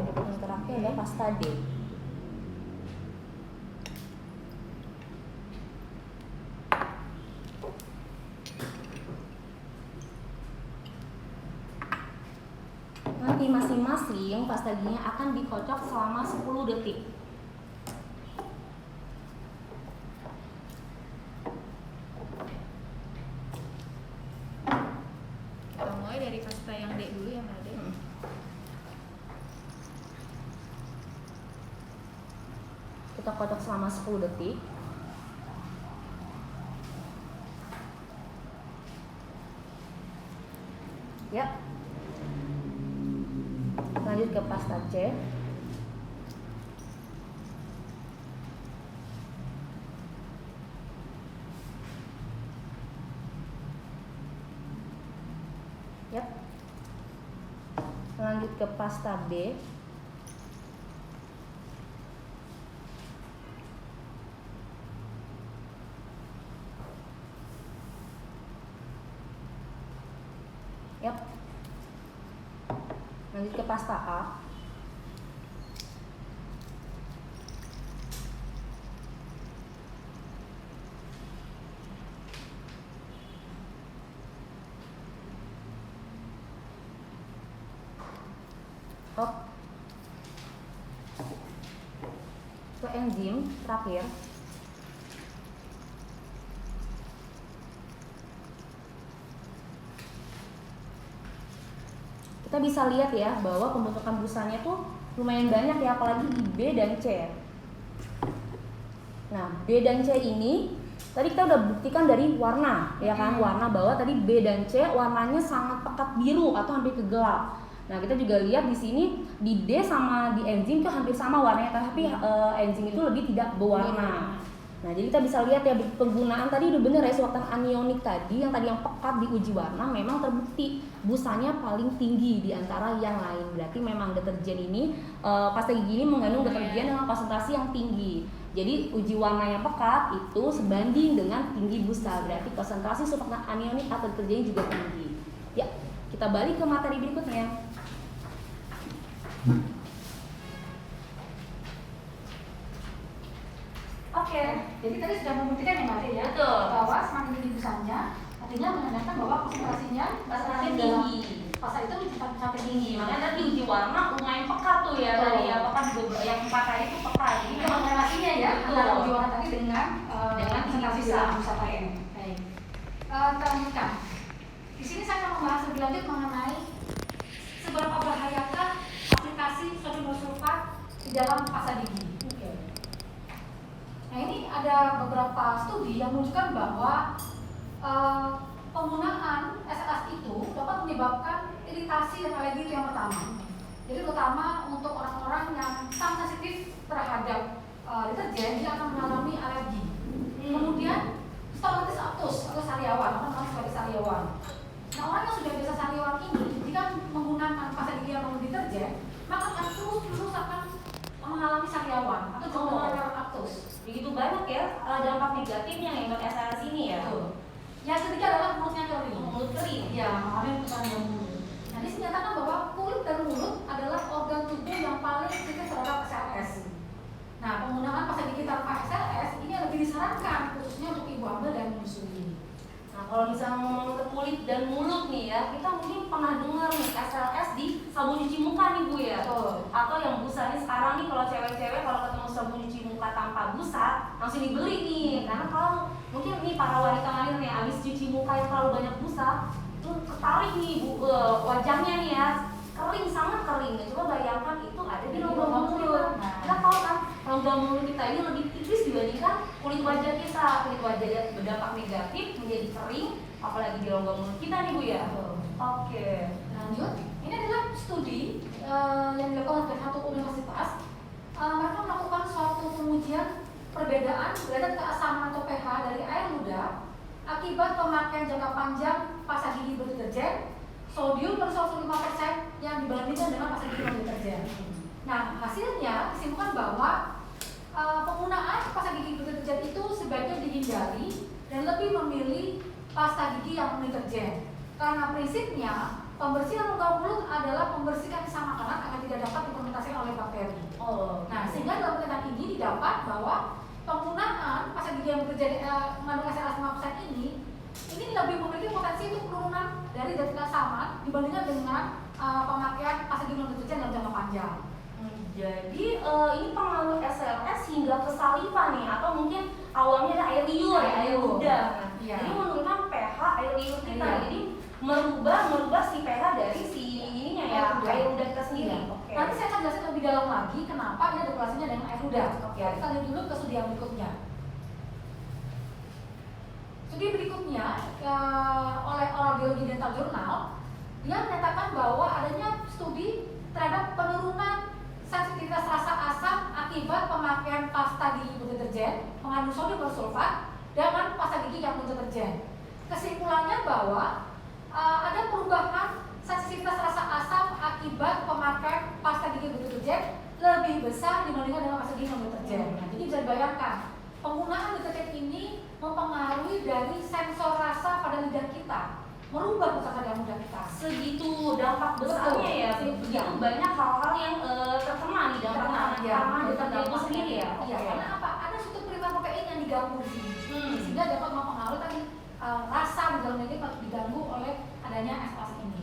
Yang terakhir ada pasta D. Nanti masing-masing pasta giginya akan dikocok selama 10 detik. kita kocok selama 10 detik. Ya. Lanjut ke pasta C. Ya. Lanjut ke pasta B. Yap. Lanjut ke pasta A. Hop. Ke enzim terakhir. Kita bisa lihat ya bahwa pembentukan busanya tuh lumayan banyak ya, apalagi di B dan C. Nah, B dan C ini tadi kita udah buktikan dari warna, ya kan? Warna bahwa tadi B dan C warnanya sangat pekat biru atau hampir ke gelap. Nah, kita juga lihat di sini di D sama di enzim tuh hampir sama warnanya, tapi enzim itu lebih tidak berwarna. Nah, jadi kita bisa lihat ya penggunaan tadi udah bener ya, sewaktu anionik tadi yang pekat di uji warna memang terbukti busanya paling tinggi di antara yang lain. Berarti memang deterjen ini, pasta gigi ini mengandung deterjen dengan konsentrasi yang tinggi. Jadi uji warna yang pekat itu sebanding dengan tinggi busa, berarti konsentrasi surfaktan anionik atau deterjen juga tinggi. Ya, kita balik ke materi berikutnya.
Oke, jadi tadi sudah membuktikan ya Mbak ya,
Betul.
bahwa semakin tinggi busanya, artinya menandakan bahwa konsentrasinya
Semakin tinggi.
pasta itu sampai
Tinggi, makanya tadi uji warna lumayan pekat tuh ya.
Betul.
Tadi ya, pekat yang 4 tadi itu pekat. Jadi
Ini memang relasinya ya
Betul.
antara uji warna tadi dengan
tinggi
konsentrasi
busa.
busa tadi. Baik. Kita lanjutkan. Di sini saya akan membahas lebih lanjut mengenai seberapa bahayakah aplikasi sodium sulfat di dalam pasta gigi. Nah, ini ada beberapa studi yang menunjukkan bahwa penggunaan SLS itu dapat menyebabkan iritasi dan alergi itu yang pertama. Jadi terutama untuk orang-orang yang sangat sensitif terhadap deterjen, dia akan mengalami alergi. Kemudian stolitis actus atau sariawan, orang namanya sebagai sariawan. Nah, orang yang sudah biasa sariawan ini, jika menggunakan pasta gigi yang mengandung deterjen, maka akan terus akan mengalami sariawan atau jonggol actus.
begitu banyak ya dampak negatifnya yang buat SLS ini ya.
Betul. Yang ketiga adalah mulutnya kering.
Mulut kering.
Ya, makanya pertanyaan mulut. Nah, ini dinyatakan bahwa kulit dan mulut adalah organ tubuh yang paling kritis terhadap SLS. Nah, penggunaan pasta gigi tanpa SLS ini lebih disarankan khususnya untuk ibu hamil dan menyusui.
Nah, kalau misalnya ngomong ke kulit dan mulut nih ya, kita mungkin pernah dengar nih SLS di sabun cuci muka nih Bu ya.
Betul.
Atau yang busanya sekarang nih, kalau cewek-cewek kalau ketemu sabun cuci muka tanpa busa langsung dibeli nih. Karena kalau mungkin nih para wanita lain nih habis cuci muka yang terlalu banyak busa itu ketarik nih Bu, wajahnya nih ya, kering, sangat kering. Coba bayangkan itu ada di rongga mulut. Kita tahu kan rongga mulut kita ini lebih tipis dibandingkan kulit wajah kita. Kulit wajah berdampak negatif menjadi kering, apalagi di rongga mulut kita nih Bu ya. Oke.
Lanjut, ini adalah studi yang dilakukan oleh satu universitas. Mereka melakukan suatu pengujian perbedaan derajat keasaman atau pH dari air ludah akibat pemakaian jangka panjang pasta gigi berdeterjen sodium per 105% yang dibandingkan dengan pasta gigi berdeterjen. Nah, hasilnya disimpulkan bahwa penggunaan pasta gigi berdeterjen itu sebaiknya dihindari dan lebih memilih pasta gigi yang berdeterjen. Karena prinsipnya pembersihan rongga mulut adalah membersihkan sisa makanan agar tidak dapat difermentasikan oleh bakteri. Nah, sehingga dalam pertanyaan ini didapat bahwa penggunaan pasta gigi yang mengandung SLS 5% ini lebih memiliki potensi untuk penurunan dari derajat keasaman dibandingkan dengan pemakaian pasta gigi non-deterjen dalam jangka panjang.
Jadi ini pengaruh SLS hingga ke saliva nih, atau mungkin awalnya ada air liur ya, air ludah.
Iya.
Jadi menurunkan pH air liur kita.
Iya.
Jadi merubah si pH dari si ininya ya, air ludah kita sendiri.
Iya.
Oke.
Nanti saya akan jelasin lebih lebih dalam lagi kenapa ini ada korelasinya dengan air ludah. Oke, kita lihat dulu ke studi yang berikutnya. Studi berikutnya oleh Oral Biology Dental Journal, dia menyatakan bahwa adanya studi terhadap penurunan sensitivitas rasa asam akibat pemakaian pasta gigi multideterjen mengandung sodium bersulfat dengan pasta gigi yang multideterjen. Kesimpulannya bahwa ada perubahan sensitivitas rasa asam akibat pemakaian pasta gigi multideterjen lebih besar dibandingkan dengan pasta gigi multideterjen. Nah, jadi bisa dibayangkan penggunaan deterjen ini mempengaruhi dari sensor rasa pada lidah kita, merubah rasa pada lidah kita.
Segitu dampak besarnya ya, begitu banyak hal-hal yang terkena nih dampaknya karena deterjen itu sendiri ya.
Iya, karena apa? Ada suatu primer protein yang diganggu di sini, sehingga dapat mempengaruhi tadi rasa di dalam lidah diganggu oleh adanya SLS ini.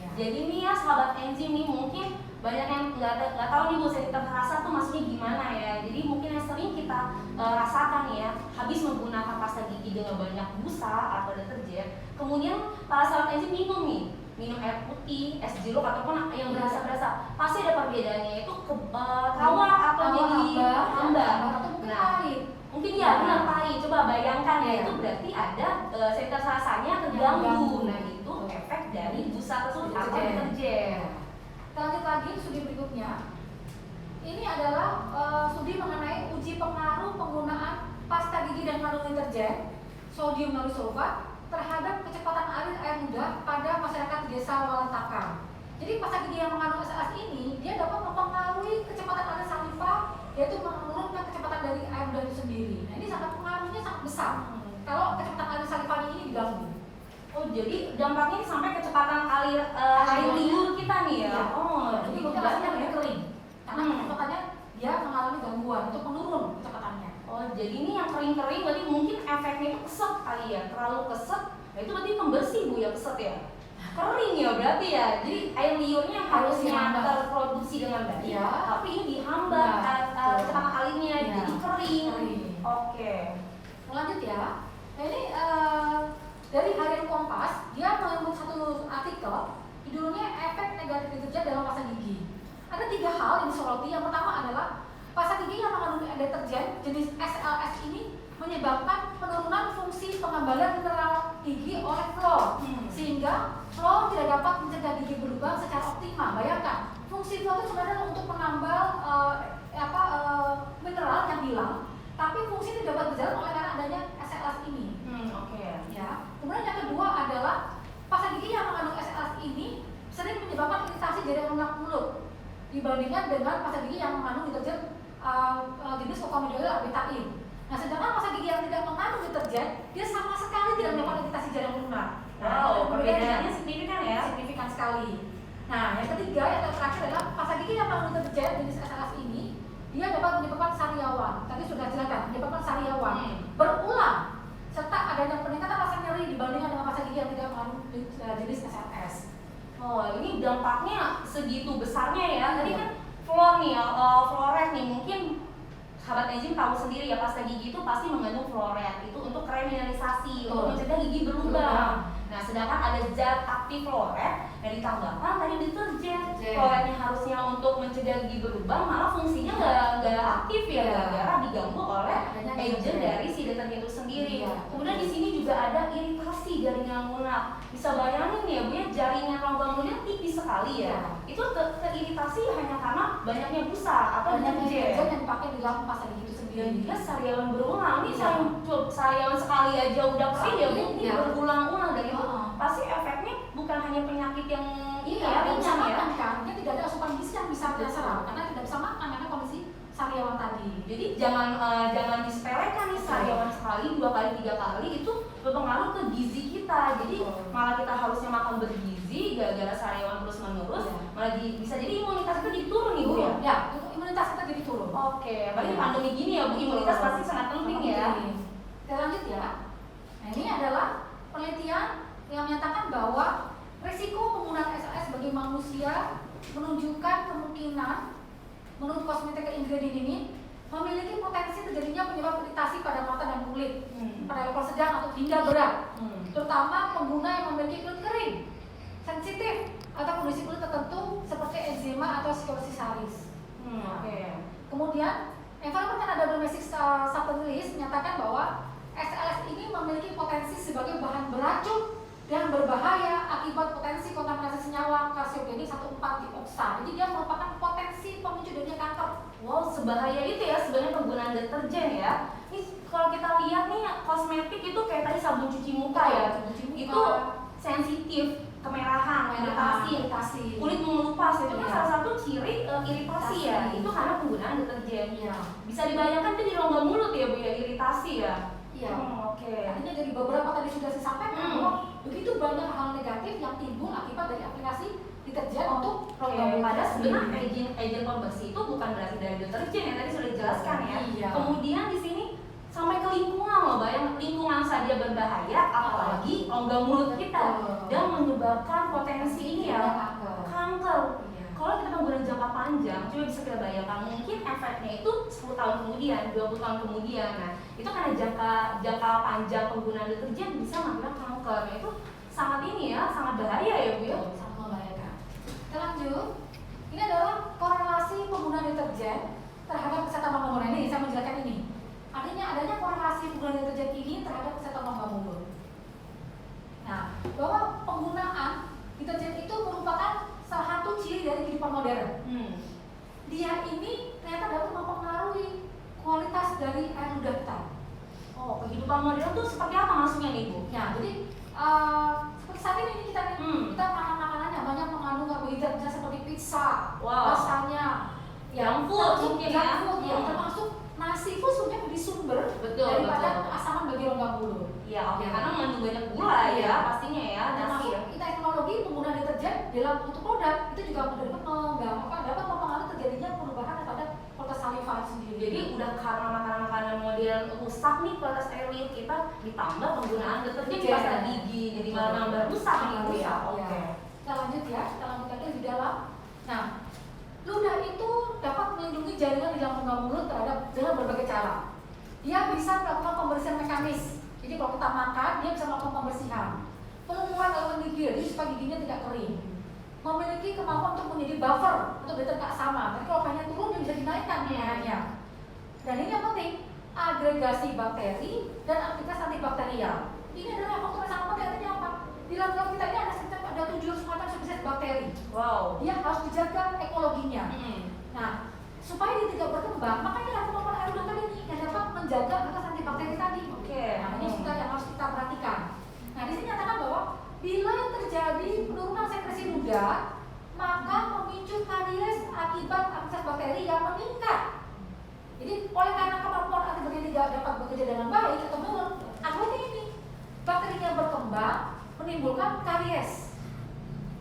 Ya.
Jadi nih ya sahabat enzim nih mungkin banyak yang nggak tahu nih Bu sensitivitas rasa tuh maksudnya gimana ya. Jadi mungkin yang sering kita rasakan ya, habis menggunakan pasta gigi dengan banyak busa atau deterjen, kemudian para sahabat enzim minum air putih, es jeruk ataupun yang berasa-berasa, pasti ada perbedaannya itu tawar atau jadi hambar. Nah, mungkin ya benar pahit. Coba bayangkan ya, itu berarti ada sensitivitas rasanya terganggu. Nah itu efek dari busa tersebut atau deterjen.
Kita lanjut lagi studi berikutnya. Ini adalah studi mengenai uji pengaruh penggunaan pasta gigi dan kandungan deterjen sodium lauryl terhadap kecepatan air ludah pada masyarakat di desa Walantakar. Jadi pasta gigi yang mengandung SLS ini dia dapat mempengaruhi kecepatan alir saliva, yaitu menurunkan kecepatan dari air ludah itu sendiri. Nah ini sangat pengaruhnya sangat besar kalau kecepatan alir saliva ini diganggu.
Oh jadi dampaknya sampai kecepatan air liur kita nih ya?
Iya.
Oh
Jadi mungkin rasanya lebih kering karena kecepatannya dia mengalami gangguan untuk menurun kecepatannya.
Oh jadi ini yang kering-kering berarti mungkin efeknya itu keset kali ya, terlalu keset. Nah itu berarti pembersih Bu ya keset ya? Kering ya berarti ya. Jadi air liurnya harusnya terproduksi dengan baik,
ya.
tapi ini dihambat kecepatan alirnya jadi kering. Oke.
Lanjut ya. Nah ini dari Harian Kompas, dia mengangkat satu artikel judulnya efek negatif deterjen dalam pasta gigi. Ada 3 hal yang disoroti. Yang pertama adalah pasta gigi yang mengandung deterjen jenis SLS ini menyebabkan penurunan fungsi pengembalan mineral gigi oleh fluor, sehingga fluor tidak dapat mencegah gigi berlubang secara optimal. Bayangkan, fungsi fluor itu sebenarnya untuk menambal mineral yang hilang, tapi fungsi itu dapat berjalan oleh karena adanya SLS ini. Ya. Kemudian yang kedua adalah pasta gigi yang mengandung SLS ini sering menyebabkan iritasi jaringan lunak mulut dibandingkan dengan pasta gigi yang mengandung deterjen jenis kokomidioil arbetain. Nah, sedangkan pasta gigi yang tidak mengandung deterjen, dia sama sekali tidak menyebabkan iritasi jaringan lunak.
Wow, perbedaannya signifikan ya?
Signifikan sekali. Nah, yang ketiga, yang terakhir adalah pasta gigi yang mengandung deterjen jenis SLS ini, dia dapat menyebabkan sariawan. Tadi sudah jelaskan, menyebabkan sariawan berulang, serta adanya peningkatan rasa nyeri dibandingkan dengan pasta gigi yang tidak mengandung jenis SLS.
Oh, ini dampaknya segitu besarnya ya. Tadi kan fluor nih, fluorid nih, mungkin sahabat enzim tahu sendiri ya pasta gigi itu pasti mengandung fluorid. Itu untuk remineralisasi, untuk mencegah gigi berlubang. Nah, sedangkan ada zat aktif fluorid yang ditambahkan tadi deterjen. Fluoridnya harusnya untuk mencegah gigi berlubang, malah fungsinya nggak aktif ya, gara-gara diganggu oleh agent dari si deterjen itu sendiri. Kemudian di sini juga ada iritasi jaringan lunak. Bisa bayangin ya Bu ya, jaringan lubang lunak tipis sekali ya. Itu teriritasi hanya karena banyaknya busa atau deterjen
yang dipakai di dalam pasta gigi itu sendiri.
Dia sariawan berulang. Ini sariawan sekali aja udah kering ya Bu, ini berulang-ulang dari itu. Pasti efeknya bukan hanya penyakit yang
ringan
ya.
Kan? Dia tidak ada asupan gizi yang bisa menyerap karena tidak bisa makan karena kondisi sariawan tadi.
Jadi jangan disepelekan nih, sariawan sekali, 2 kali, 3 kali itu berpengaruh ke gizi kita. Jadi malah kita harusnya makan bergizi gara-gara sariawan terus menerus, malah bisa jadi imunitas kita jadi turun nih Bu ya.
Ya, imunitas kita jadi turun.
Oke, apalagi pandemi gini ya Bu, imunitas pasti sangat penting ya.
Kita lanjut ya. Nah ini adalah penelitian yang menyatakan bahwa risiko penggunaan SLS bagi manusia menunjukkan kemungkinan menurut kosmetika ingredient ini memiliki potensi terjadinya penyebab iritasi pada mata dan kulit pada level sedang atau hingga berat, terutama pengguna yang memiliki kulit kering, sensitif atau kondisi kulit tertentu seperti eczema atau psoriasis. Kemudian, Environment Canada Domestic Subtleties menyatakan bahwa SLS ini memiliki potensi sebagai bahan beracun dan berbahaya akibat potensi kontaminasi senyawa karsiogenik 1,4-dioksa. Jadi dia merupakan potensi pemicu adanya kanker.
Wow, sebahaya itu ya sebenarnya penggunaan deterjen ya. Ini kalau kita lihat nih kosmetik itu kayak tadi sabun cuci muka ya. Itu sensitif, kemerahan, iritasi, kulit mengelupas itu kan salah satu ciri iritasi ya. Itu karena penggunaan deterjen. Bisa dibayangkan itu di rongga mulut ya Bu ya, iritasi ya.
Iya.
Oke.
Artinya dari beberapa tadi sudah saya sampaikan bahwa begitu banyak hal negatif yang timbul akibat dari aplikasi deterjen untuk rongga mulut.
Padahal sebenarnya agent pembersih itu bukan berasal dari deterjen yang tadi sudah dijelaskan ya.
Iya.
Kemudian di sini sampai ke lingkungan loh, bayang lingkungan saja berbahaya, apalagi rongga mulut kita dan menyebabkan potensi ini ya kanker. Kalau kita menggunakan jangka panjang, coba bisa kita bayangkan mungkin efeknya itu 10 tahun kemudian, 20 tahun kemudian. Nah, itu karena jangka panjang penggunaan deterjen bisa mengakibatkan kanker. Nah, itu sangat ini ya, sangat bahaya ya Bu ya.
Sangat membahayakan. Kita lanjut. Ini adalah korelasi penggunaan deterjen terhadap kesehatan rongga mulut. Ini saya menjelaskan ini. Artinya adanya korelasi penggunaan deterjen ini terhadap kesehatan rongga mulut. Nah, bahwa penggunaan deterjen itu merupakan salah satu ciri dari kehidupan modern. Dia ini ternyata dapat mempengaruhi kualitas dari air ludah kita.
Oh, kehidupan modern tuh seperti apa maksudnya nih Bu?
Nah, jadi seperti saat ini kita makan makanannya banyak mengandung karbohidrat, misalnya seperti pizza, rasanya,
junk food mungkin ya.
Termasuk nasi pun sebenarnya menjadi sumber daripada keasaman bagi rongga mulut.
Ya, oke, karena mengandung banyak gula ya pastinya ya.
Termasuk teknologi penggunaan deterjen dalam untuk produk itu juga dapat mempengaruhi terjadinya perubahan pada kualitas saliva itu sendiri.
Jadi udah karena makanan-makanan modern rusak nih kualitas air liur kita, ditambah penggunaan deterjen di pasta gigi, jadi malah nambah rusak gitu ya. Oke.
Kita lanjut ya, kita lanjut lagi di dalam. Nah, ludah itu dapat melindungi jaringan di dalam rongga mulut dengan berbagai cara. Dia bisa melakukan pembersihan mekanis. Jadi kalau kita makan, dia bisa melakukan pembersihan. Pelumuran elemen gigi, jadi supaya giginya tidak kering. Memiliki kemampuan untuk menjadi buffer untuk deterjen sama. Jadi kalau pengen turun, dia bisa dinaikkan pH-nya. Dan ini yang penting, agregasi bakteri dan aktivitas antibakterial. Ini adalah faktor yang sangat penting. Artinya apa? Di dalam tubuh kita ini ada 700 macam spesies bakteri.
Wow.
Dia harus dijaga ekologinya. Nah, supaya dia tidak berkembang, makanya ada kemampuan air ludah tadi ini yang dapat menjaga aktivitas antibakteri tadi. Nah, ini sudah yang harus kita perhatikan. Nah, di sini nyatakan bahwa bila terjadi penurunan sekresi ludah, maka memicu karies akibat aktivitas bakteri yang meningkat. Jadi, oleh karena kemampuan antibakteri tidak dapat bekerja dengan baik atau menurun, akibatnya ini bakterinya berkembang, menimbulkan karies.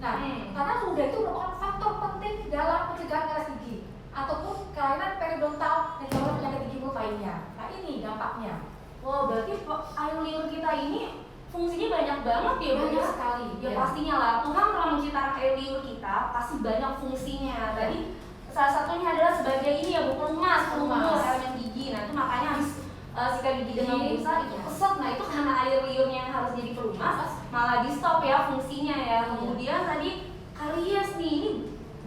Nah, karena ludah itu merupakan faktor penting dalam pencegahan karies gigi ataupun kelainan periodontal dan gangguan penyakit gigi mulut lainnya. Nah, ini dampaknya.
Wow, berarti air liur kita ini fungsinya banyak banget ya Bu?
Banyak sekali.
Ya pastinya lah, Tuhan telah menciptakan air liur kita pasti banyak fungsinya. Tadi salah satunya adalah sebagai ini ya Bu, pelumas elemen gigi. Nah, itu makanya harus sikat gigi dengan busa itu kesek. Nah, itu karena air liurnya yang harus jadi pelumas malah di stop ya fungsinya ya. Kemudian tadi karies nih, ini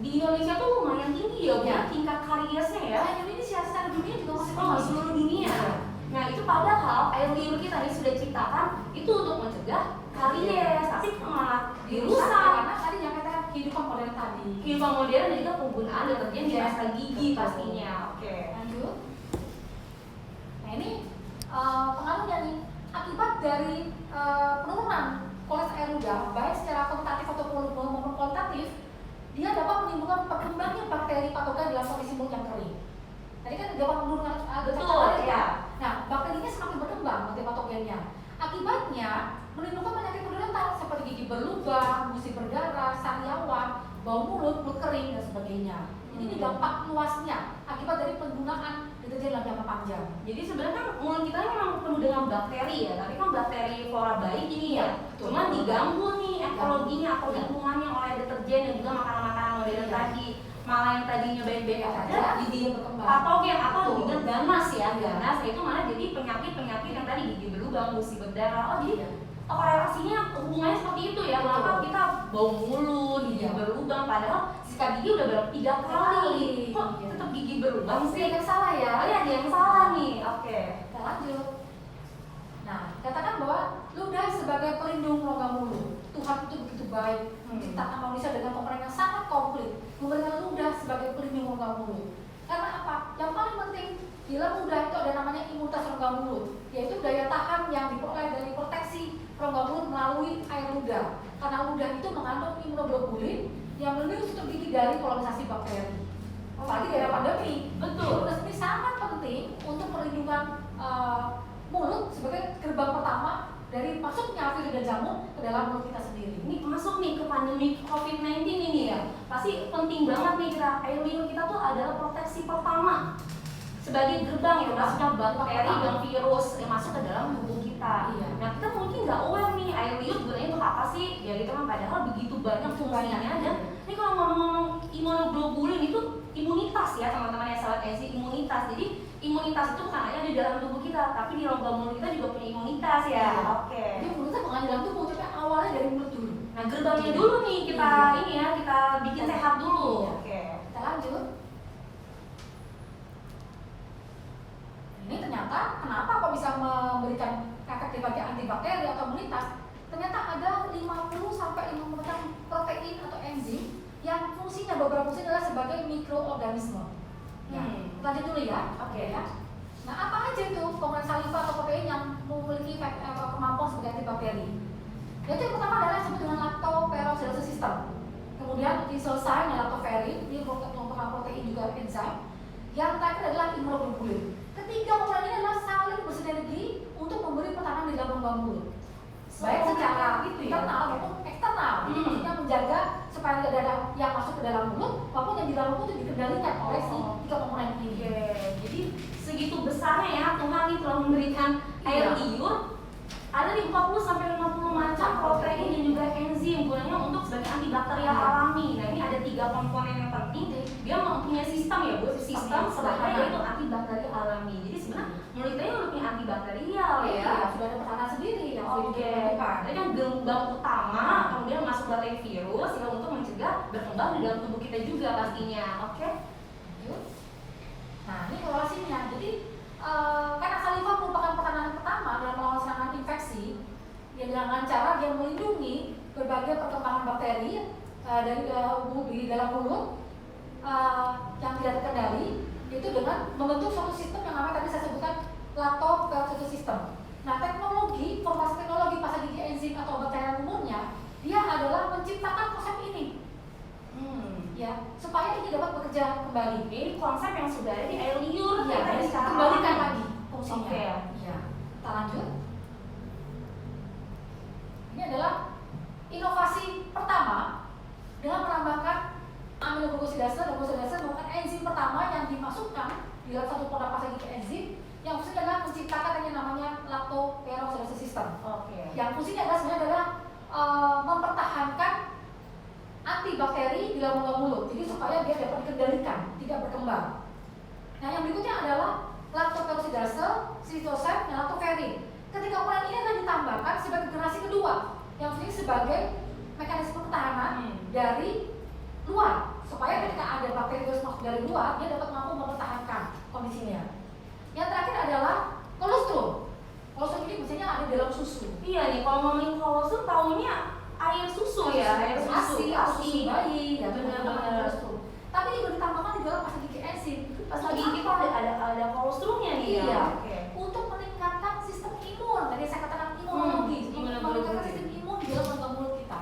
di Indonesia tuh lumayan tinggi ya Bu, tingkat kariesnya ya.
Indonesia secara dunia juga masih
di seluruh dunia. Nah, itu padahal air liur kita ini sudah diciptakan itu untuk mencegah karies, tapi malah dirusak.
Karena tadi yang katakan kehidupan modern tadi.
Kehidupan modern dan juga penggunaan deterjen di pasta gigi pastinya. Oke.
Lanjut. Nah, ini pengaruhnya nih akibat dari penurunan kualitas air ludah, baik secara kuantitatif maupun kualitatif, dia dapat menimbulkan perkembangan bakteri patogen dalam kondisi mulut yang kering. Tadi kan dapat menurunkan deterjen ya. Nah, bakterinya semakin berkembang, bakteri patogennya. Akibatnya menimbulkan penyakit periodontal seperti gigi berlubang, gusi berdarah, sariawan, bau mulut, mulut kering dan sebagainya. Ini dampak luasnya akibat dari penggunaan deterjen dalam jangka panjang.
Jadi sebenarnya kan mulut kita ini memang penuh dengan bakteri ya, tapi kan bakteri flora baik ini ya. Cuman diganggu nih ekologinya atau lingkungannya oleh deterjen dan juga makanan-makanan modern tadi. Malah yang tadinya baik-baik aja jadi patogen atau dengan ganas ya. Ganas itu malah jadi penyakit-penyakit yang tadi gigi berlubang, gusi berdarah. Oh, jadi korelasinya hubungannya seperti itu ya. Kenapa kita bau mulut, gigi berlubang padahal sikat gigi udah berapa 3 kali. Kok tetap gigi berlubang sih?
Yang salah ya.
Oh ya, ada yang salah nih. Oke.
Kita lanjut. Nah, katakan bahwa ludah sebagai pelindung rongga mulut. Tuhan itu begitu baik menciptakan manusia dengan komponen yang sangat komplit, memberikan ludah sebagai pelindung rongga mulut. Karena apa? Yang paling penting di dalam ludah itu ada namanya imunitas rongga mulut, yaitu daya tahan yang diperoleh dari proteksi rongga mulut melalui air ludah. Karena ludah itu mengandung imunoglobulin yang melindungi sistem gigi dari kolonisasi bakteri. Apalagi di era pandemi,
Betul.
imunitas ini sangat penting untuk perlindungan mulut sebagai gerbang pertama dari masuknya virus dan jamur ke dalam mulut kita sendiri.
Ini masuk nih ke pandemi COVID-19 ini ya. Pasti penting banget nih kita. Air liur kita tuh adalah proteksi pertama sebagai gerbang ya masuknya bakteri dan virus yang masuk ke dalam tubuh kita.
Iya.
Nah kita mungkin nggak aware nih air liur gunanya untuk apa sih? Ya gitu kan padahal begitu banyak fungsinya. Dan ini kalau ngomong imunoglobulin itu imunitas ya teman-teman yang sahabat enzim imunitas. Jadi imunitas itu bukan hanya di dalam tubuh kita, tapi di rongga mulut kita juga punya imunitas ya.
Iya.
Oke.
Jadi imunitas bukan di dalam tubuh, tapi awalnya dari mulut dulu.
Nah gerbangnya dulu nih kita
Iya.
ini ya kita bikin sehat dulu.
Iya.
Oke.
Kita lanjut. Ini ternyata kenapa kok bisa memberikan efek sebagai antibakteri atau imunitas? Ternyata ada 50-50% protein atau enzim yang fungsinya beberapa fungsi adalah sebagai mikroorganisme. Ya, lanjut dulu ya.
Oke.
Ya. Nah, apa aja itu komponen saliva atau protein yang memiliki kemampuan sebagai antibakteri? Yaitu yang pertama adalah yang disebut dengan lactoperoxidase system. Kemudian isocyanates, lactoferrin, ini merupakan protein juga enzim. Yang terakhir adalah imunoglobulin. Ketiga komponen ini adalah saling bersinergi untuk memberi pertahanan di dalam rongga mulut. Baik secara internal maupun eksternal. Jadi maksudnya menjaga supaya tidak ada yang masuk ke dalam mulut maupun yang di dalam mulut itu dikendalikan oleh si tiga komponen ini.
Oke. Jadi segitu besarnya ya Tuhan nih telah memberikan air
Iya.
liur. Ada di 40-50 macam protein dan juga enzim gunanya untuk sebagai antibakterial alami. Nah ini ada 3 komponen yang penting. Dia mempunyai sistem ya Bu, sistem sebagai yaitu antibakterial alami. Jadi sebenarnya mulut kita udah punya antibakterial ya.
Iya, sudah ada pertahanan sendiri yang sudah
Oke.
ditentukan.
Jadi yang gelombang utama kemudian masuk bakteri virus yang untuk mencegah berkembang di dalam tubuh kita juga pastinya. Oke.
Lanjut. Nah, ini korelasinya. Jadi karena saliva merupakan pertahanan pertama dalam melawan serangan infeksi, yang dengan cara dia melindungi berbagai perkembangan bakteri dari di dalam mulut yang tidak terkendali, itu dengan membentuk suatu sistem yang namanya tadi saya sebutkan lactoperoxidase system. Nah, formasi teknologi pasta gigi enzim atau bakteri umumnya, dia adalah menciptakan konsep ini. Ya, supaya ini dapat bekerja kembali.
Ini konsep yang sudah ada di air liur
Iya,
ya, secara
kembalikan
alami.
lagi fungsinya.
Oke.
Iya. Kita lanjut. Ini adalah inovasi pertama dengan menambahkan aminoglukosidase. Glukosidase merupakan enzim pertama yang dimasukkan di dalam satu produk pasta gigi enzim yang fungsinya adalah menciptakan yang namanya lactoperoxidase system.
Oke.
Yang fungsinya adalah sebenarnya adalah mempertahankan antibakteri di dalam rongga mulut, jadi supaya dia dapat dikendalikan, tidak berkembang. Nah, yang berikutnya adalah lactoperoxidase, sitosen, dan lactoferrin. Ketika komponen ini akan ditambahkan sebagai generasi kedua, yang ini sebagai mekanisme pertahanan dari luar, supaya ketika ada bakteri virus masuk dari luar, dia dapat mampu mempertahankan kondisinya. Yang terakhir adalah kolostrum. Kolostrum ini biasanya ada di dalam susu.
Iya nih, kalau ngomongin kolostrum taunya air susu ya, air susu,
susu bayi, ya
benar-benar.
Tapi juga ditambahkan di dalam pasta gigi enzim.
Pasta gigi itu ada kolostrumnya nih ya.
Iya.
Oke.
Untuk meningkatkan sistem imun. Tadi saya katakan imunologi, meningkatkan sistem imun di dalam rongga mulut kita.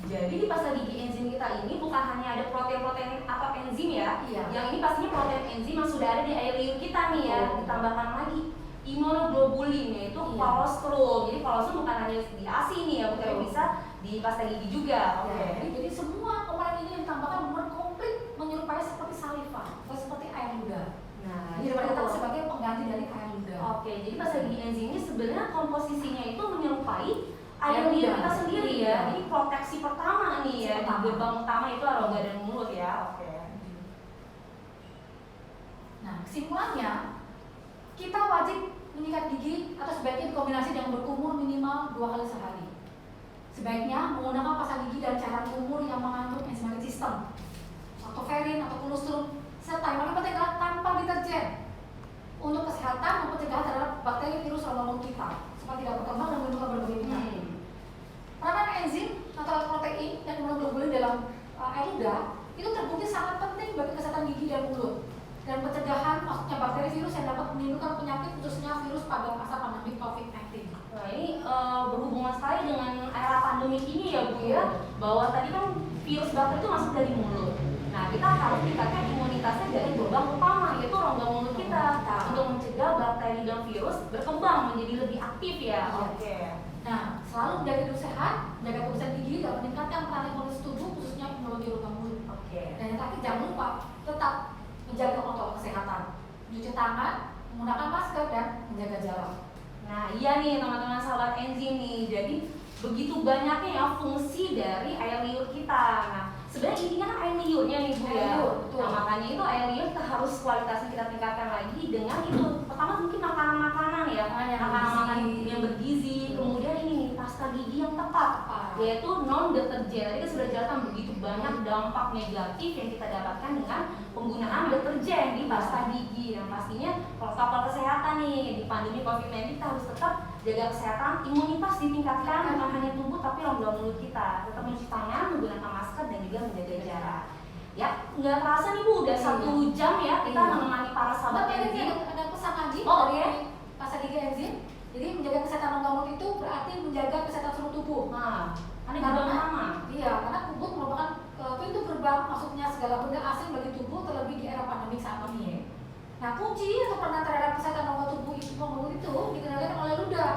Jadi di pasta gigi enzim kita ini bukan hanya ada protein-protein atau enzim ya.
Iya.
Yang ini pastinya protein enzim yang sudah ada di air liur kita nih ya. Ditambahkan lagi imunoglobulin yaitu kolostrum. Jadi kolostrum bukan hanya di ASI nih ya, bukan bisa di pasta gigi juga. Oke.
Ya, jadi semua komponen ini yang ditambahkan benar komplit menyerupai seperti saliva atau seperti air ludah.
Nah,
Jadi tetap sebagai pengganti dari air ludah.
Oke, jadi pasta gigi enzim ini sebenarnya komposisinya itu menyerupai air liur
Iya.
kita sendiri ya. Jadi proteksi pertama nih ya, di
Pertama.
gerbang utama itu rongga dan mulut ya. Oke.
Nah, kesimpulannya kita wajib menyikat gigi atau sebaiknya dikombinasi dengan berkumur minimal 2 kali sehari. Sebaiknya menggunakan pasta gigi dan cairan kumur yang mengandung enzimatik sistem, lactoferrin atau kolostrum, serta yang paling penting adalah tanpa
unik ini ya Bu ya, bahwa tadi kan virus bakteri itu masuk dari mulut. Nah, kita harus tingkatkan imunitasnya dari gerbang utama, yaitu rongga mulut kita, untuk mencegah bakteri dan virus berkembang menjadi lebih aktif ya. Oke.
Nah, selalu menjaga hidup sehat, menjaga kebersihan gigi dan meningkatkan peran imunitas tubuh khususnya imunologi rongga mulut.
Oke.
Dan yang terakhir jangan lupa tetap menjaga protokol kesehatan, mencuci tangan, menggunakan masker dan menjaga jarak.
Nah, iya nih teman-teman sahabat enzim nih. Jadi begitu banyaknya ya fungsi dari air liur kita. Nah, sebenarnya intinya kan air liurnya nih Bu ya. Nah, makanya itu air liur kita harus kualitasnya kita tingkatkan lagi dengan itu. Pertama mungkin makanan-makanan ya, makanan-makanan yang bergizi. Kemudian ini nih pasta gigi yang tepat, yaitu non deterjen. Tadi kita sudah jelaskan begitu banyak dampak negatif yang kita dapatkan dengan penggunaan deterjen di pasta gigi. Dan pastinya protokol kesehatan nih di pandemi COVID-19 kita harus tetap jaga kesehatan, imunitas ditingkatkan bukan hanya tubuh tapi rongga mulut kita. Tetap mencuci tangan, menggunakan masker dan juga menjaga jarak. Ya, nggak terasa nih Bu, udah 1 jam ya kita menemani para sahabat enzim.
Ada pesan lagi
dari
pasta gigi enzim. Jadi menjaga kesehatan rongga mulut itu berarti menjaga kesehatan seluruh tubuh.
Nah, ini gerbang utama.
Iya, karena mulut merupakan pintu gerbang masuknya segala benda asing bagi tubuh terlebih di era pandemi saat ini. Nah, kunci atau peran terhadap kesehatan rongga tubuh itu mulut itu dikendalikan oleh ludah.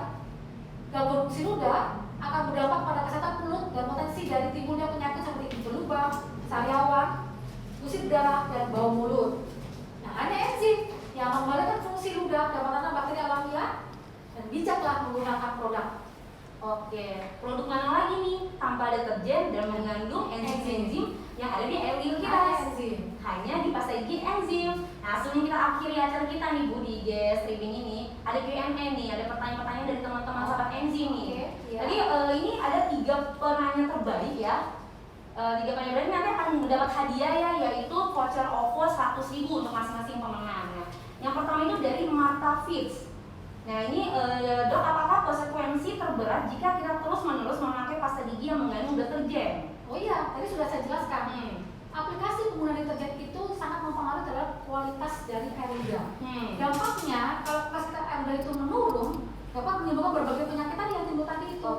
Gangguan fungsi ludah akan berdampak pada kesehatan mulut dan potensi dari timbulnya penyakit seperti berlubang, sariawan, gusit darah, dan bau mulut. Nah, hanya enzim yang mengembalikan fungsi ludah dan makanan bakteri alamiah dan bijaklah menggunakan produk.
Oke, produk mana lagi nih tanpa deterjen dan mengandung enzim-enzim yang ada di air liur kita? Hanya di pasta gigi enzim. Nah, sebelum kita akhiri acara kita nih Bu di IG streaming ini, ada Q&A nih, ada pertanyaan-pertanyaan dari teman-teman sahabat enzim nih. Jadi ini ada 3 penanya terbaik ya. 3 penanya terbaik nanti akan mendapat hadiah ya, yaitu voucher OVO 100.000 untuk masing-masing pemenang. Nah, yang pertama itu dari Marta Fitz. Nah ini Dok, apakah konsekuensi terberat jika kita terus-menerus memakai pasta gigi yang mengandung deterjen?
Oh iya, tadi sudah saya jelaskan. Aplikasi penggunaan deterjen itu sangat mempengaruhi terhadap kualitas dari air lidah. Dampaknya kalau kapasitas air lidah itu menurun, dapat menyebabkan berbagai penyakit tadi yang timbul tadi itu.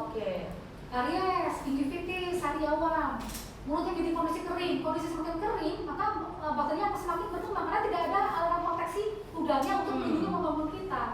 Karies, gingivitis, sariawan, mulutnya jadi kondisi kering. Kondisi semakin kering, maka bakterinya akan semakin berkembang karena tidak ada alat proteksi ludahnya untuk melindungi rongga mulut kita.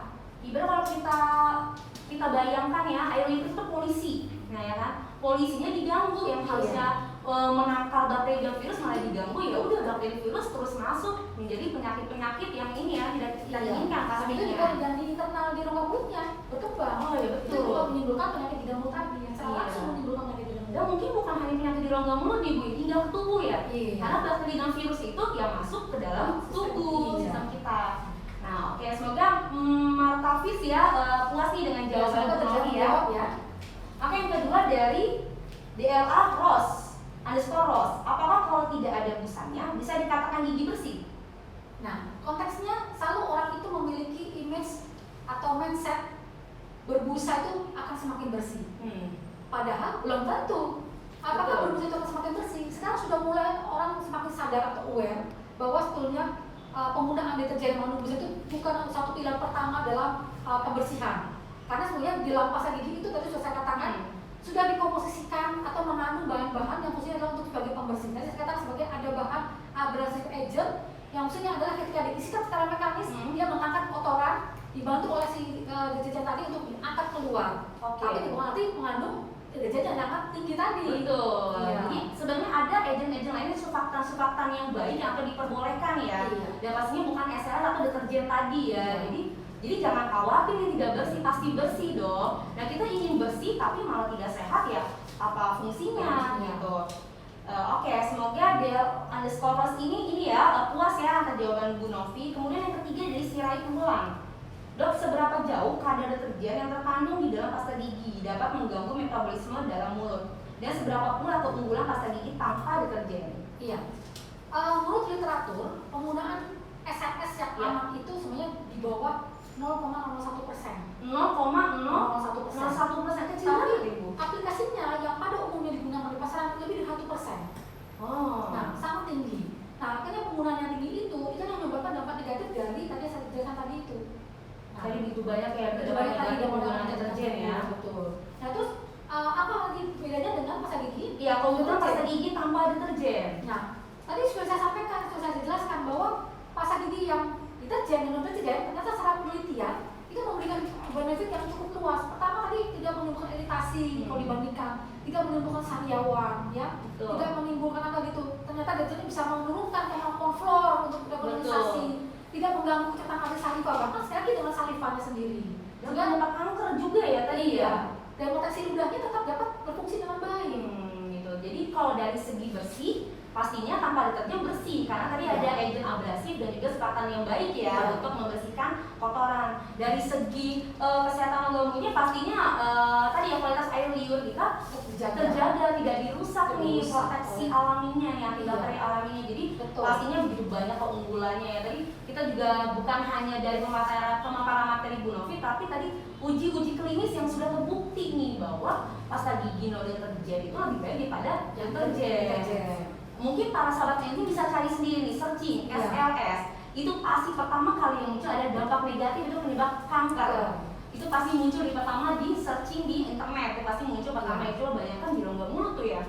Ibarat kalau kita bayangkan ya, air liur itu polisi. Nah ya kan, polisinya diganggu yang harusnya menangkal bakteri dan virus malah diganggu, ya udah bakteri virus terus masuk menjadi penyakit-penyakit yang ini ya tidak kita inginkan pastinya.
Itu juga dan di internal di rongga mulutnya berkembang.
Oh iya betul.
Itu juga menimbulkan penyakit di dalam mulut tadi yang secara langsung menimbulkan penyakit di dalam mulut.
Dan mungkin bukan hanya penyakit di rongga mulut nih Bu, hingga ke tubuh ya. Karena bakteri dan virus itu yang masuk ke dalam tubuh sistem kita. Nah, oke, semoga Marta Fis ya puas nih dengan jawaban terjadi ya. Oke, yang kedua dari DLA Ross _Ross. Apakah kalau tidak ada busanya bisa dikatakan gigi bersih?
Nah, konteksnya selalu orang itu memiliki image atau mindset berbusa itu akan semakin bersih. Padahal belum tentu. Apakah berbusa itu akan semakin bersih? Sekarang sudah mulai orang semakin sadar atau aware bahwa sebetulnya penggunaan deterjen yang mengandung busa itu bukan satu pilihan pertama dalam pembersihan. Karena sebenarnya di dalam pasta gigi itu tadi sudah saya katakan sudah dikomposisikan atau mengandung bahan-bahan yang fungsinya adalah untuk sebagai pembersih. Tadi saya katakan sebagai ada bahan abrasive agent yang fungsinya adalah ketika diisikan secara mekanis dia mengangkat kotoran dibantu oleh si deterjen tadi untuk diangkat keluar. Tapi bukan berarti mengandung deterjen yang sangat tinggi tadi.
Betul. Jadi sebenarnya ada agent-agent lainnya, surfaktan yang baik yang akan diperbolehkan ya. Dan pastinya bukan SLR atau deterjen tadi ya. Jadi jangan khawatir ini tidak bersih, pasti bersih dong. Nah kita ingin bersih tapi malah tidak sehat ya, apa fungsinya gitu. Oke, semoga Ross ini ya puas ya atas jawaban Bu Novi. Kemudian yang ketiga dari Sirai Pembelang. Dok, seberapa jauh kadar deterjen yang terkandung di dalam pasta gigi dapat mengganggu metabolisme dalam mulut? Dan seberapa pula keunggulan pasta gigi tanpa deterjen?
Iya. Menurut literatur, penggunaan SMS yang aman itu sebenarnya di bawah 0,01%.
0,01%, kecil banget ya Bu.
Aplikasinya yang pada umumnya digunakan di pasaran lebih dari 1%. Nah, sangat tinggi. Nah, akhirnya penggunaan yang tinggi itu yang menyebabkan dampak negatif dari tadi yang saya jelaskan tadi itu.
Jadi begitu banyak ya
banyak tadi
penggunaan deterjen ya.
Betul. Nah, terus apa lagi bedanya
Iya, kalau kita pasta gigi tanpa deterjen.
Nah, tadi sudah saya sampaikan, sudah saya jelaskan bahwa pasta gigi yang deterjen dan non-deterjen ternyata secara penelitian itu memberikan benefit yang cukup luas. Pertama tadi tidak menimbulkan iritasi kalau dibandingkan, tidak menimbulkan sariawan, ya, tidak menimbulkan apa gitu. Ternyata deterjen bisa menurunkan hormon flor untuk dekolonisasi, tidak mengganggu kecerdasan saliva, bahkan sekali dengan salivanya sendiri.
Dan dampak kanker juga ya tadi ya.
Dan potensi ludahnya tetap dapat berfungsi dengan baik.
Gitu. Jadi kalau dari segi bersih, pastinya tanpa deterjen bersih karena tadi ada agen abrasif dan juga sepakan yang baik ya untuk membersihkan kotoran. Dari segi kesehatan lambungnya pastinya tadi ya kualitas air liur kita terjaga, tidak dirusak nih, proteksi alaminya ya, antibakterial alaminya. Jadi pastinya begitu banyak keunggulannya ya. Tadi kita juga bukan hanya dari pemaparan materi Bu Novi, tapi tadi uji-uji klinis yang sudah terbukti nih bahwa pasta gigi no deterjen itu lebih baik daripada deterjen. Mungkin para sahabat enzim bisa cari sendiri nih, searching SLS. Itu pasti pertama kali yang muncul ada dampak negatif itu penyebab kanker. Itu pasti muncul di pertama di searching di internet. Itu pasti muncul pertama itu banyak kan di rongga mulut tuh ya.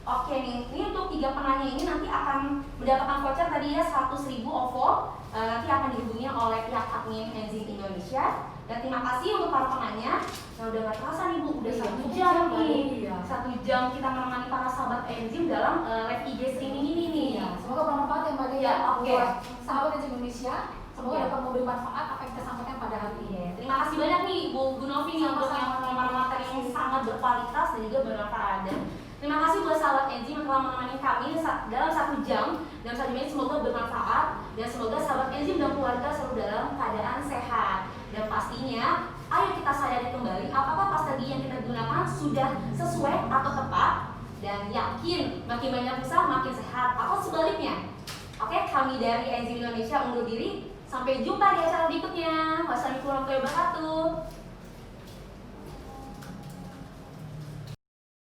Oke nih, ini untuk 3 penanya ini nanti akan mendapatkan voucher tadi ya 100.000 OVO. Nanti akan dihubungi oleh pihak admin Enzim Indonesia. Dan terima kasih untuk para penanya. Nah udah gak terasa nih Bu, udah 1 jam nih. 1 jam kita menemani para sahabat enzim dalam live IG streaming ini nih.
Semoga bermanfaat ya Mbak Dea buat sahabat enzim Indonesia. Semoga dapat memberi manfaat apa yang kita sampaikan pada hari ini.
Terima kasih banyak nih Bu Novi nih untuk yang materi yang sangat berkualitas dan juga bermanfaat. Dan terima kasih buat sahabat enzim yang telah menemani kami dalam 1 jam. Dalam 1 jam ini semoga bermanfaat dan semoga sahabat enzim dan keluarga selalu dalam keadaan sehat. Dan pastinya, ayo kita sadari kembali apakah pasta gigi yang kita gunakan sudah sesuai atau tepat. Dan yakin makin banyak usaha makin sehat atau sebaliknya. Oke, kami dari Enzim Indonesia undur diri. Sampai jumpa di acara berikutnya. Wassalamualaikum warahmatullahi wabarakatuh.